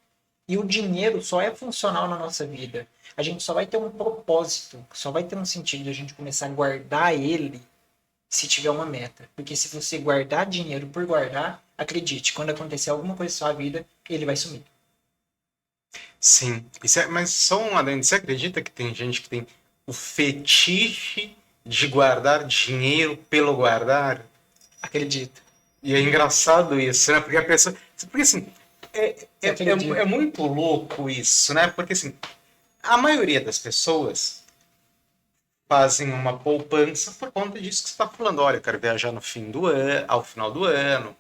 E o dinheiro só é funcional na nossa vida. A gente só vai ter um propósito, só vai ter um sentido de a gente começar a guardar ele se tiver uma meta. Porque se você guardar dinheiro por guardar, acredite, quando acontecer alguma coisa na sua vida, ele vai sumir. Sim. Mas só um adendo. Você acredita que tem gente que tem o fetiche de guardar dinheiro pelo guardar? Acredito. E é engraçado isso, né? Porque a pessoa. Porque assim, é Acredito. muito louco isso, né? Porque assim, a maioria das pessoas fazem uma poupança por conta disso que você está falando. Olha, eu quero viajar no fim do ano, ao final do ano,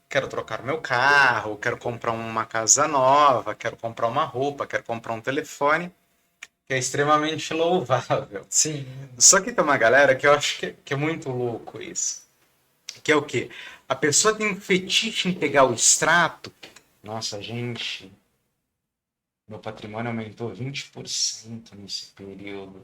quero trocar meu carro, quero comprar uma casa nova, quero comprar uma roupa, quero comprar um telefone, que é extremamente louvável. Sim. Só que tem uma galera que eu acho que é muito louco isso. Que é o quê? A pessoa tem um fetiche em pegar o extrato. Nossa, gente, meu patrimônio aumentou 20% nesse período.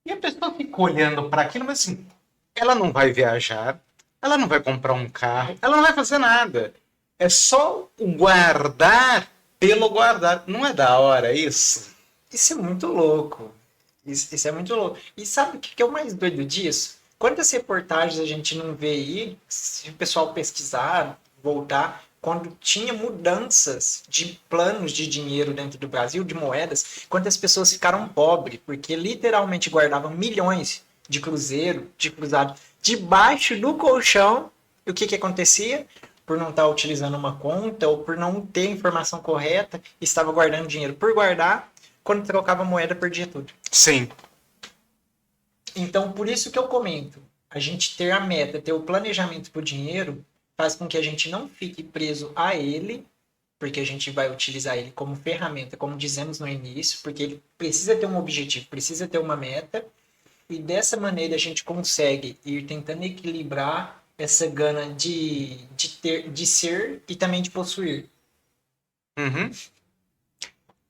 E a pessoa fica olhando para aquilo, mas assim, ela não vai viajar, ela não vai comprar um carro, ela não vai fazer nada. É só o guardar pelo guardar. Não é da hora isso? Isso é muito louco. Isso é muito louco. E sabe o que é o mais doido disso? Quantas reportagens a gente não vê aí, se o pessoal pesquisar, voltar, quando tinha mudanças de planos de dinheiro dentro do Brasil, de moedas, quantas pessoas ficaram pobres, porque literalmente guardavam milhões de cruzeiro, de cruzado, debaixo do colchão. E o que acontecia? Por não estar utilizando uma conta ou por não ter a informação correta, estava guardando dinheiro por guardar, quando trocava moeda perdia tudo. Sim. Então, por isso que eu comento, a gente ter a meta, ter o planejamento para o dinheiro, faz com que a gente não fique preso a ele, porque a gente vai utilizar ele como ferramenta, como dizemos no início, porque ele precisa ter um objetivo, precisa ter uma meta, e dessa maneira a gente consegue ir tentando equilibrar essa gana de ser e também de possuir. Uhum.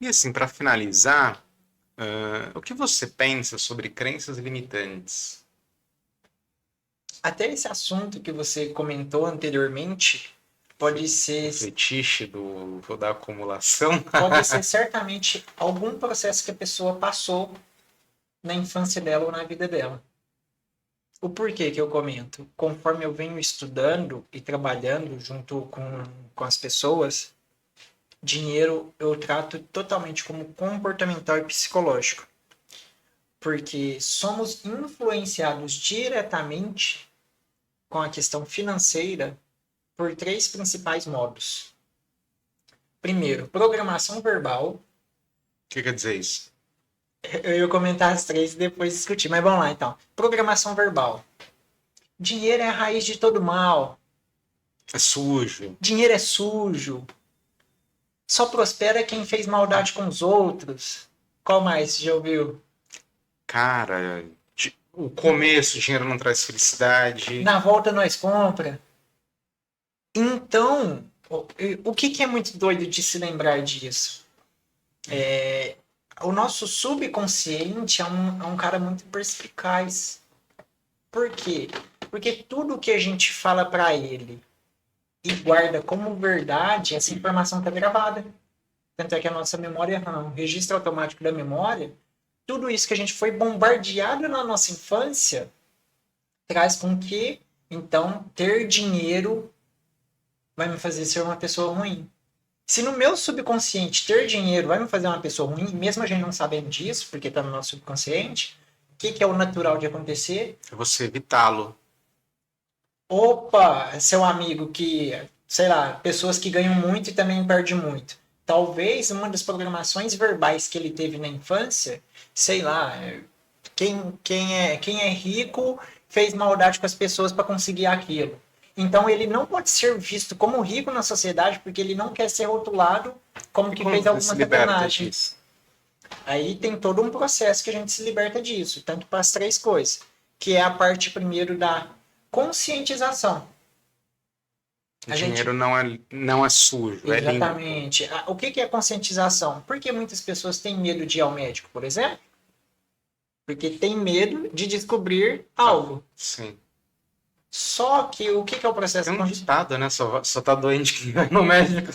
E assim, para finalizar, o que você pensa sobre crenças limitantes? Até esse assunto que você comentou anteriormente pode ser O fetiche da acumulação? pode ser certamente algum processo que a pessoa passou na infância dela ou na vida dela. O porquê que eu comento? Conforme eu venho estudando e trabalhando junto com as pessoas, dinheiro eu trato totalmente como comportamental e psicológico. Porque somos influenciados diretamente com a questão financeira por três principais modos. Primeiro, programação verbal. O que quer dizer isso? Eu ia comentar as três e depois discutir, mas vamos lá então. Programação verbal. Dinheiro é a raiz de todo mal. É sujo. Dinheiro é sujo. Só prospera quem fez maldade com os outros. Qual mais você já ouviu? Cara, o começo, o dinheiro não traz felicidade. Na volta nós compra. Então, o que é muito doido de se lembrar disso? O nosso subconsciente é um cara muito perspicaz. Por quê? Porque tudo que a gente fala para ele e guarda como verdade, essa informação está gravada. Tanto é que a nossa memória, o registro automático da memória, tudo isso que a gente foi bombardeado na nossa infância, traz com que, então, ter dinheiro vai me fazer ser uma pessoa ruim. Se no meu subconsciente ter dinheiro vai me fazer uma pessoa ruim, mesmo a gente não sabendo disso, porque está no nosso subconsciente, o que é o natural de acontecer? É você evitá-lo. Opa, seu amigo que, sei lá, pessoas que ganham muito e também perdem muito. Talvez uma das programações verbais que ele teve na infância, sei lá, quem é rico fez maldade com as pessoas para conseguir aquilo. Então ele não pode ser visto como rico na sociedade porque ele não quer ser rotulado como que Como fez você alguma se liberta sacanagem. disso? Aí tem todo um processo que a gente se liberta disso, tanto para as três coisas, que é a parte primeiro da conscientização. O A gente dinheiro não é sujo, é limpo. Exatamente. O que que é conscientização? Por que muitas pessoas têm medo de ir ao médico, por exemplo? Porque tem medo de descobrir Ah, algo. sim. Só que o que que é o processo Tem um consciente? ditado, né? Só tá doente quem vai no médico.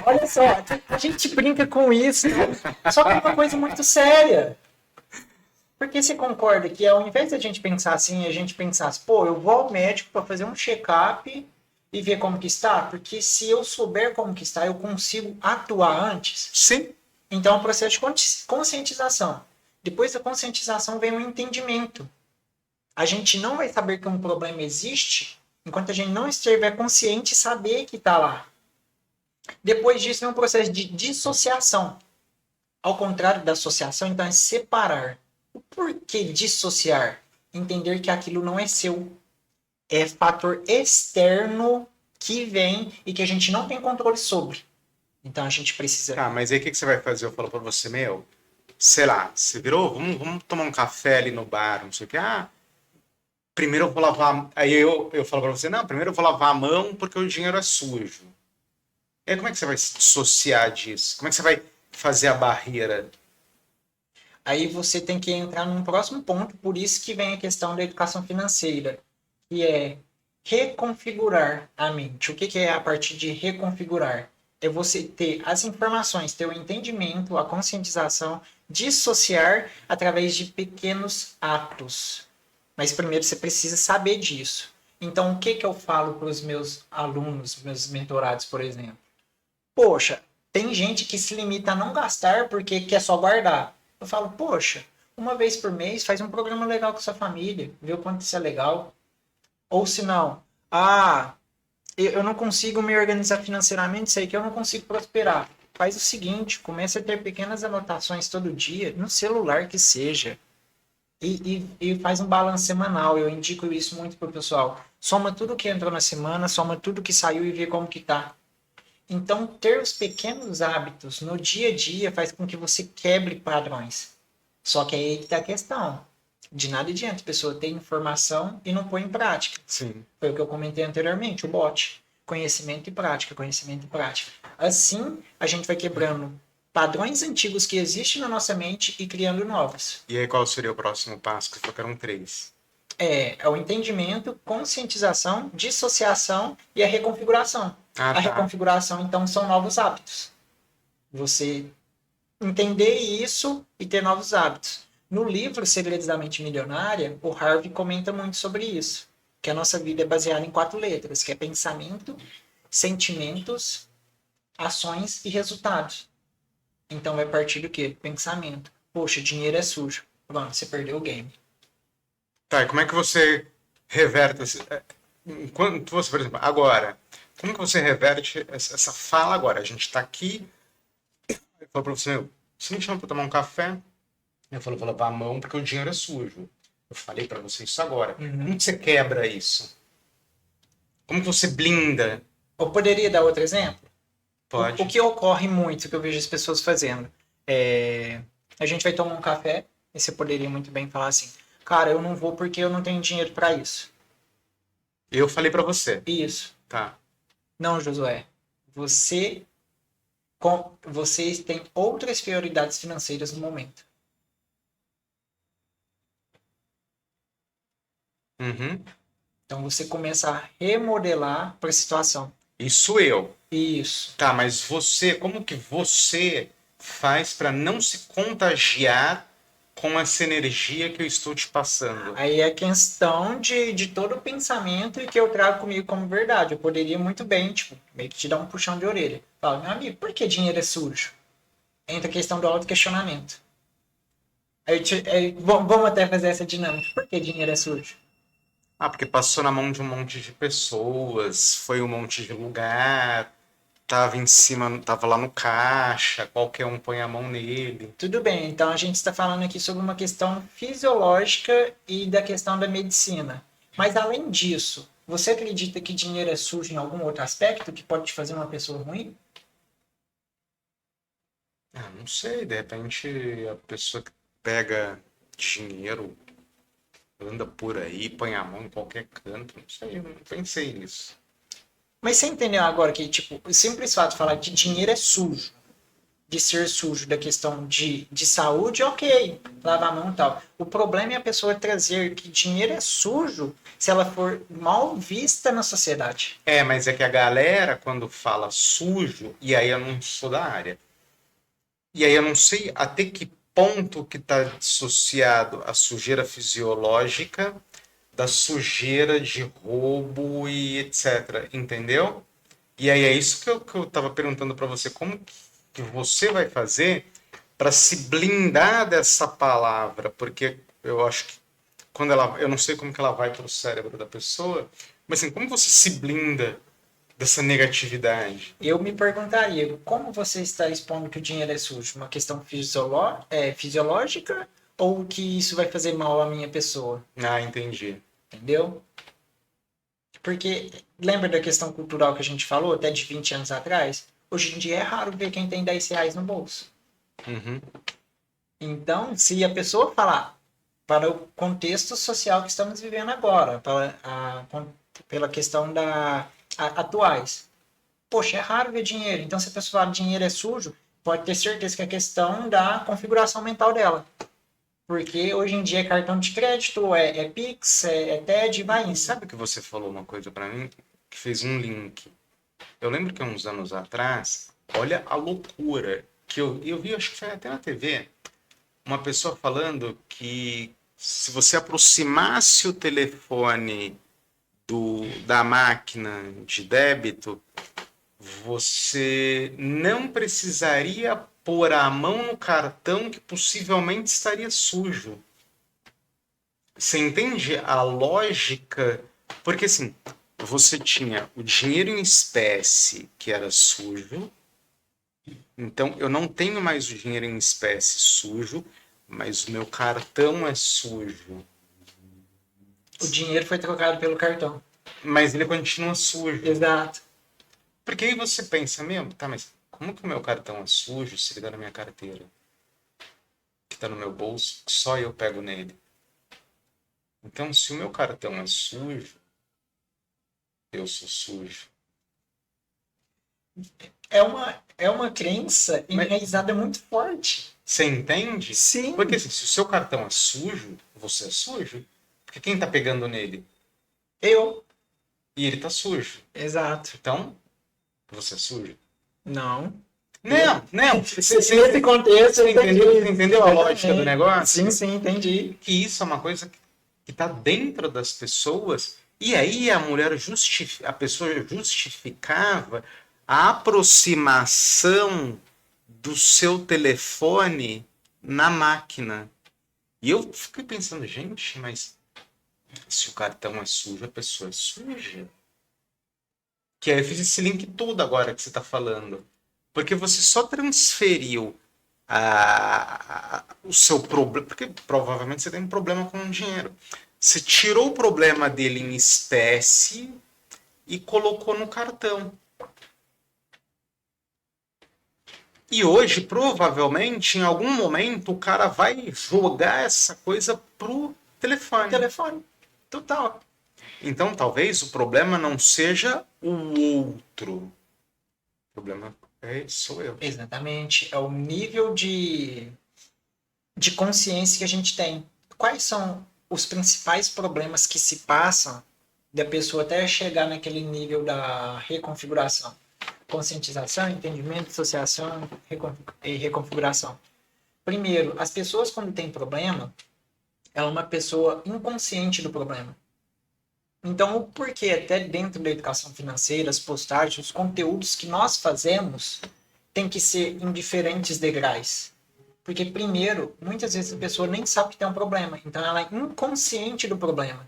Olha só, a gente brinca com isso, né? Só que é uma coisa muito séria. Porque você concorda que ao invés da gente pensar assim, a gente pensasse, pô, eu vou ao médico para fazer um check-up e ver como que está? Porque se eu souber como que está, eu consigo atuar antes. Sim. Então, é um processo de conscientização. Depois da conscientização vem o entendimento. A gente não vai saber que um problema existe enquanto a gente não estiver consciente e saber que está lá. Depois disso vem um processo de dissociação. Ao contrário da associação, então é separar. O porquê dissociar? Entender que aquilo não é seu. É fator externo que vem e que a gente não tem controle sobre. Então a gente precisa. Tá, mas aí o que você vai fazer? Eu falo pra você, meu, sei lá, você virou, vamos tomar um café ali no bar, não sei o que. Ah, primeiro eu vou lavar. Aí eu falo pra você, não, primeiro eu vou lavar a mão porque o dinheiro é sujo. E aí como é que você vai se dissociar disso? Como é que você vai fazer a barreira? Aí você tem que entrar num próximo ponto, por isso que vem a questão da educação financeira, que é reconfigurar a mente. O que que é a partir de reconfigurar? É você ter as informações, ter o entendimento, a conscientização, dissociar através de pequenos atos. Mas primeiro você precisa saber disso. Então, o que que eu falo para os meus alunos, meus mentorados, por exemplo? Poxa, tem gente que se limita a não gastar porque quer só guardar. Eu falo, poxa, uma vez por mês faz um programa legal com sua família, vê o quanto isso é legal. Ou se não, eu não consigo me organizar financeiramente, sei que eu não consigo prosperar. Faz o seguinte, comece a ter pequenas anotações todo dia, no celular que seja, e faz um balanço semanal. Eu indico isso muito pro pessoal. Soma tudo que entrou na semana, soma tudo que saiu e vê como que tá. Então, ter os pequenos hábitos no dia a dia faz com que você quebre padrões. Só que aí que tá a questão. De nada adianta a pessoa ter informação e não pôr em prática. Sim. Foi o que eu comentei anteriormente, o BOT. Conhecimento e prática, conhecimento e prática. Assim, a gente vai quebrando padrões antigos que existem na nossa mente e criando novos. E aí qual seria o próximo passo? Que focaram três. É o entendimento, conscientização, dissociação e a reconfiguração. Ah, A tá. reconfiguração, então, são novos hábitos. Você entender isso e ter novos hábitos. No livro Segredos da Mente Milionária, o Harvey comenta muito sobre isso, que a nossa vida é baseada em 4 letras, que é pensamento, sentimentos, ações e resultados. Então vai partir do quê? Pensamento. Poxa, dinheiro é sujo. Pronto, você perdeu o game. Tá, e como é que você reverte enquanto você, por exemplo, agora, como que você reverte essa fala agora? A gente tá aqui, eu falo pra você, meu, você me chama pra tomar um café? Eu falo, vou lavar a mão porque o dinheiro é sujo. Eu falei pra você isso agora. Como que você quebra isso? Como que você blinda? Eu poderia dar outro exemplo? O Pode. que ocorre muito, que eu vejo as pessoas fazendo, a gente vai tomar um café, e você poderia muito bem falar assim, cara, eu não vou porque eu não tenho dinheiro para isso. Eu falei pra você. Isso. Tá. Não, Josué. Você, vocês têm outras prioridades financeiras no momento. Uhum. Então você começa a remodelar para a situação. Isso eu. Isso. Tá, mas você, como que você faz pra não se contagiar com essa energia que eu estou te passando? Aí é questão de todo o pensamento e que eu trago comigo como verdade. Eu poderia muito bem, tipo, meio que te dar um puxão de orelha. Fala, meu amigo, por que dinheiro é sujo? Entra a questão do autoquestionamento. Vamos até fazer essa dinâmica. Por que dinheiro é sujo? Ah, porque passou na mão de um monte de pessoas, foi um monte de lugar, tava em cima, tava lá no caixa, qualquer um põe a mão nele. Tudo bem, então a gente está falando aqui sobre uma questão fisiológica e da questão da medicina. Mas além disso, você acredita que dinheiro é sujo em algum outro aspecto que pode te fazer uma pessoa ruim? Ah, não sei, de repente a pessoa que pega dinheiro, anda por aí, põe a mão em qualquer canto, não sei, eu não pensei nisso. Mas você entendeu agora que, tipo, o simples fato de falar que dinheiro é sujo, de ser sujo, da questão de saúde, ok, lavar a mão e tal. O problema é a pessoa trazer que dinheiro é sujo se ela for mal vista na sociedade. É, mas é que a galera, quando fala sujo, e aí eu não sou da área, e aí eu não sei até que ponto que está dissociado a sujeira fisiológica da sujeira de roubo e etc. Entendeu? E aí é isso que eu tava perguntando para você, como que você vai fazer para se blindar dessa palavra? Porque eu acho que quando ela, eu não sei como que ela vai para o cérebro da pessoa, mas assim, como você se blinda dessa negatividade? Eu me perguntaria, como você está expondo que o dinheiro é sujo? Uma questão fisiológica ou que isso vai fazer mal à minha pessoa? Ah, entendi. Entendeu? Porque lembra da questão cultural que a gente falou até de 20 anos atrás? Hoje em dia é raro ver quem tem 10 reais no bolso. Uhum. Então, se a pessoa falar para o contexto social que estamos vivendo agora, pela questão atuais, poxa, é raro ver dinheiro. Então, se a pessoa falar dinheiro é sujo, pode ter certeza que é questão da configuração mental dela. Porque hoje em dia é cartão de crédito, é Pix, é TED, vai E indo. sabe que você falou uma coisa para mim que fez um link? Eu lembro que uns anos atrás, olha a loucura que eu vi, acho que foi até na TV, uma pessoa falando que se você aproximasse o telefone da máquina de débito, você não precisaria pôr a mão no cartão que possivelmente estaria sujo. Você entende a lógica? Porque assim, você tinha o dinheiro em espécie que era sujo, então eu não tenho mais o dinheiro em espécie sujo, mas o meu cartão é sujo. O dinheiro foi trocado pelo cartão. Mas ele continua sujo. Exato. Porque aí você pensa, meu, tá, mas como que o meu cartão é sujo se ele tá na minha carteira? Que tá no meu bolso, só eu pego nele. Então, se o meu cartão é sujo, eu sou sujo. É uma crença Mas enraizada muito forte. você entende? Porque Sim, assim, se o seu cartão é sujo, você é sujo. Porque quem tá pegando nele? eu. E ele tá sujo. Exato. Então, você é sujo. Não. Não, não. Nesse contexto, eu entendi. Você entendeu a lógica do Sim, negócio? sim, entendi. Que isso é uma coisa que está dentro das pessoas. E aí a pessoa justificava a aproximação do seu telefone na máquina. E eu fiquei pensando, gente, mas se o cartão é sujo, a pessoa é suja. Que aí eu fiz esse link todo agora que você está falando. Porque você só transferiu o seu problema. Porque provavelmente você tem um problema com o dinheiro. Você tirou o problema dele em espécie e colocou no cartão. E hoje, provavelmente, em algum momento, o cara vai jogar essa coisa pro telefone. Telefone. Total. Então, talvez o problema não seja o outro. O problema sou eu. Exatamente. É o nível de consciência que a gente tem. Quais são os principais problemas que se passam da pessoa até chegar naquele nível da reconfiguração? Conscientização, entendimento, dissociação e reconfiguração. Primeiro, as pessoas quando têm problema, ela é uma pessoa inconsciente do problema. Então, o porquê até dentro da educação financeira, as postagens, os conteúdos que nós fazemos tem que ser em diferentes degraus. Porque, primeiro, muitas vezes a pessoa nem sabe que tem um problema. Então, ela é inconsciente do problema.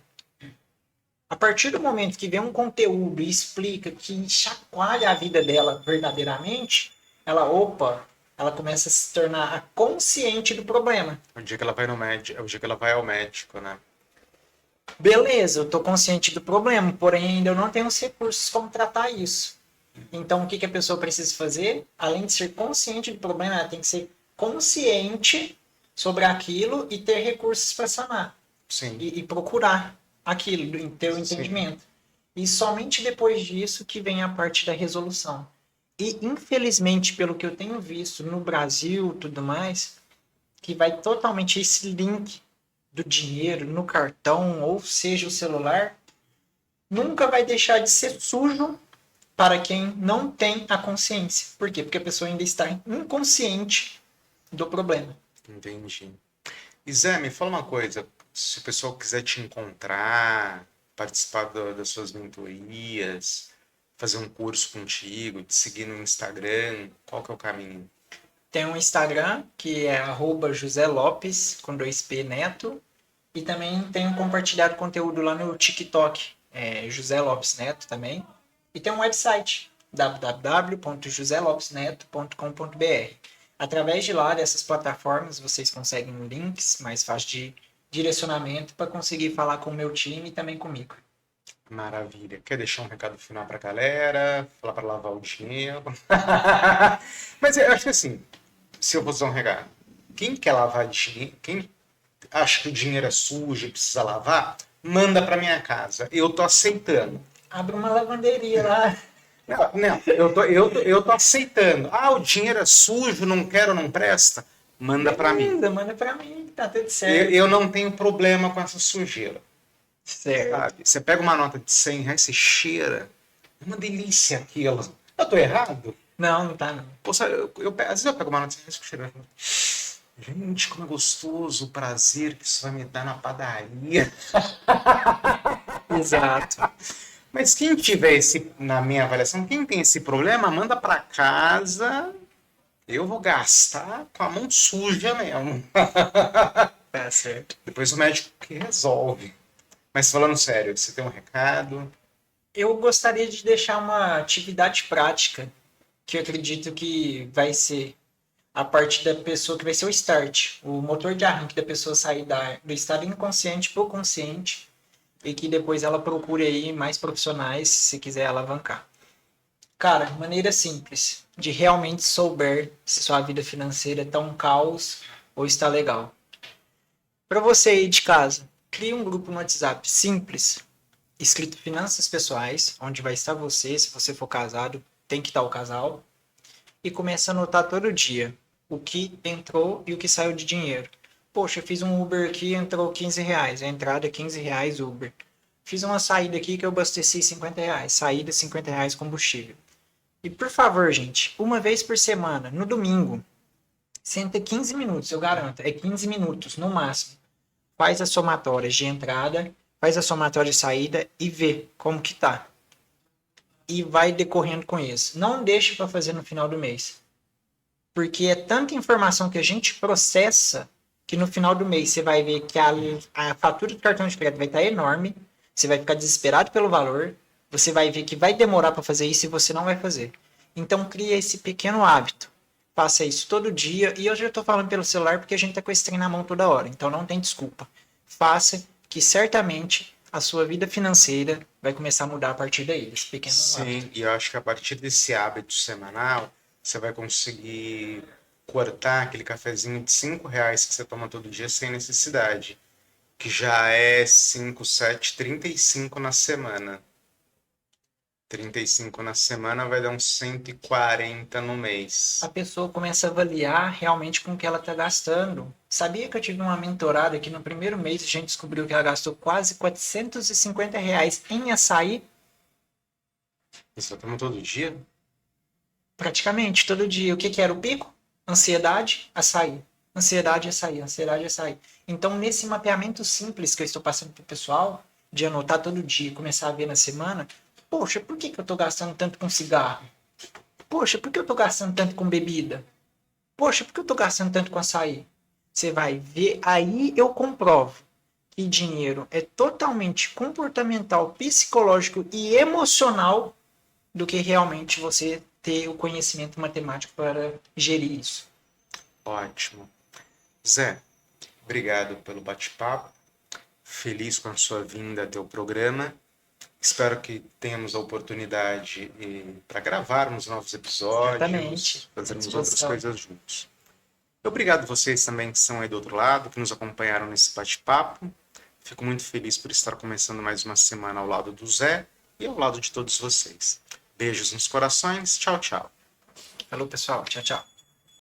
A partir do momento que vê um conteúdo e explica, que chacoalha a vida dela verdadeiramente, ela começa a se tornar a consciente do problema. O dia que ela vai no médico, é o dia que ela vai ao médico, né? Beleza, eu estou consciente do problema, porém ainda eu não tenho os recursos como tratar isso. Então, o que a pessoa precisa fazer? Além de ser consciente do problema, ela tem que ser consciente sobre aquilo e ter recursos para sanar. Sim, E procurar aquilo, ter o sim. entendimento. E somente depois disso que vem a parte da resolução. E, infelizmente, pelo que eu tenho visto no Brasil tudo mais, que vai totalmente esse link do dinheiro no cartão, ou seja, o celular, nunca vai deixar de ser sujo para quem não tem a consciência. Por quê? Porque a pessoa ainda está inconsciente do problema. Entendi. E Zé, me fala uma coisa. Se o pessoal quiser te encontrar, participar das suas mentorias, fazer um curso contigo, te seguir no Instagram, qual que é o caminho? Tem um Instagram, que é @José Lopes, com 2P Neto. E também tenho compartilhado conteúdo lá no TikTok, José Lopes Neto também. E tem um website, www.joselopesneto.com.br. Através de lá, dessas plataformas, vocês conseguem links mais fácil de direcionamento para conseguir falar com o meu time e também comigo. Maravilha. Quer deixar um recado final pra galera? Falar pra lavar o dinheiro? Mas eu acho que assim, se eu vou usar um recado, quem quer lavar dinheiro, quem acha que o dinheiro é sujo e precisa lavar, manda pra minha casa. Eu tô aceitando. Abre uma lavanderia lá. Não, não, eu tô aceitando. Ah, o dinheiro é sujo, não quero, não presta. Manda pra mim. Beleza, manda para mim, tá tudo Eu, certo. eu não tenho problema com essa sujeira, Certo. sabe? Você pega uma nota de 100 reais, você cheira. É uma delícia aquilo. Eu tô errado? Não, não tá não. Pô, sabe, às vezes eu pego uma nota de 100 reais, cheiro. Gente, como é gostoso o prazer que isso vai me dar na padaria. Exato. Mas quem tiver esse, na minha avaliação, quem tem esse problema, manda pra casa. Eu vou gastar com a mão suja mesmo. Tá certo. Depois o médico que resolve. Mas falando sério, você tem um recado? Eu gostaria de deixar uma atividade prática que eu acredito que vai ser a parte da pessoa, que vai ser o start, o motor de arranque da pessoa sair do estado inconsciente para o consciente e que depois ela procure aí mais profissionais se quiser alavancar. Cara, maneira simples de realmente souber se sua vida financeira está um caos ou está legal. Para você aí de casa, crie um grupo no WhatsApp simples, escrito Finanças Pessoais, onde vai estar você, se você for casado, tem que estar o casal, e começa a anotar todo dia o que entrou e o que saiu de dinheiro. Poxa, eu fiz um Uber aqui, entrou 15 reais, a entrada é 15 reais Uber. Fiz uma saída aqui que eu abasteci 50 reais, saída 50 reais combustível. E por favor, gente, uma vez por semana, no domingo, senta 15 minutos, eu garanto, é 15 minutos no máximo. Faz a somatória de entrada, faz a somatória de saída e vê como que tá. E vai decorrendo com isso. Não deixe para fazer no final do mês. Porque é tanta informação que a gente processa que no final do mês você vai ver que a fatura do cartão de crédito vai estar enorme, você vai ficar desesperado pelo valor, você vai ver que vai demorar para fazer isso e você não vai fazer. Então cria esse pequeno hábito. Faça isso todo dia. E eu já estou falando pelo celular porque a gente está com esse trem na mão toda hora. Então não tem desculpa. Faça que certamente a sua vida financeira vai começar a mudar a partir daí, esse pequeno hábito. Sim, e eu acho que a partir desse hábito semanal, você vai conseguir cortar aquele cafezinho de 5 reais que você toma todo dia sem necessidade, que já é 5, 7, 35 na semana. 35 na semana vai dar uns 140 no A mês. pessoa começa a avaliar realmente com o que ela está gastando. Sabia que eu tive uma mentorada que no primeiro mês a gente descobriu que ela gastou quase 450 reais em açaí, Você toma todo dia? praticamente todo dia. O que, que era o pico? Ansiedade, açaí. Ansiedade, açaí, ansiedade, açaí. Então, nesse mapeamento simples que eu estou passando para o pessoal, de anotar todo dia e começar a ver na semana, poxa, por que, que eu estou gastando tanto com cigarro? Poxa, por que eu estou gastando tanto com bebida? Poxa, por que eu estou gastando tanto com açaí? Você vai ver, aí eu comprovo que dinheiro é totalmente comportamental, psicológico e emocional do que realmente você ter o conhecimento matemático para gerir isso. Ótimo. Zé, obrigado pelo bate-papo. Feliz com a sua vinda até o programa. Espero que tenhamos a oportunidade para gravarmos novos episódios, Certamente. fazermos outras Disposição. coisas juntos. Obrigado vocês também que são aí do outro lado, que nos acompanharam nesse bate-papo. Fico muito feliz por estar começando mais uma semana ao lado do Zé e ao lado de todos vocês. Beijos nos corações. Tchau, tchau. Falou, pessoal. Tchau, tchau.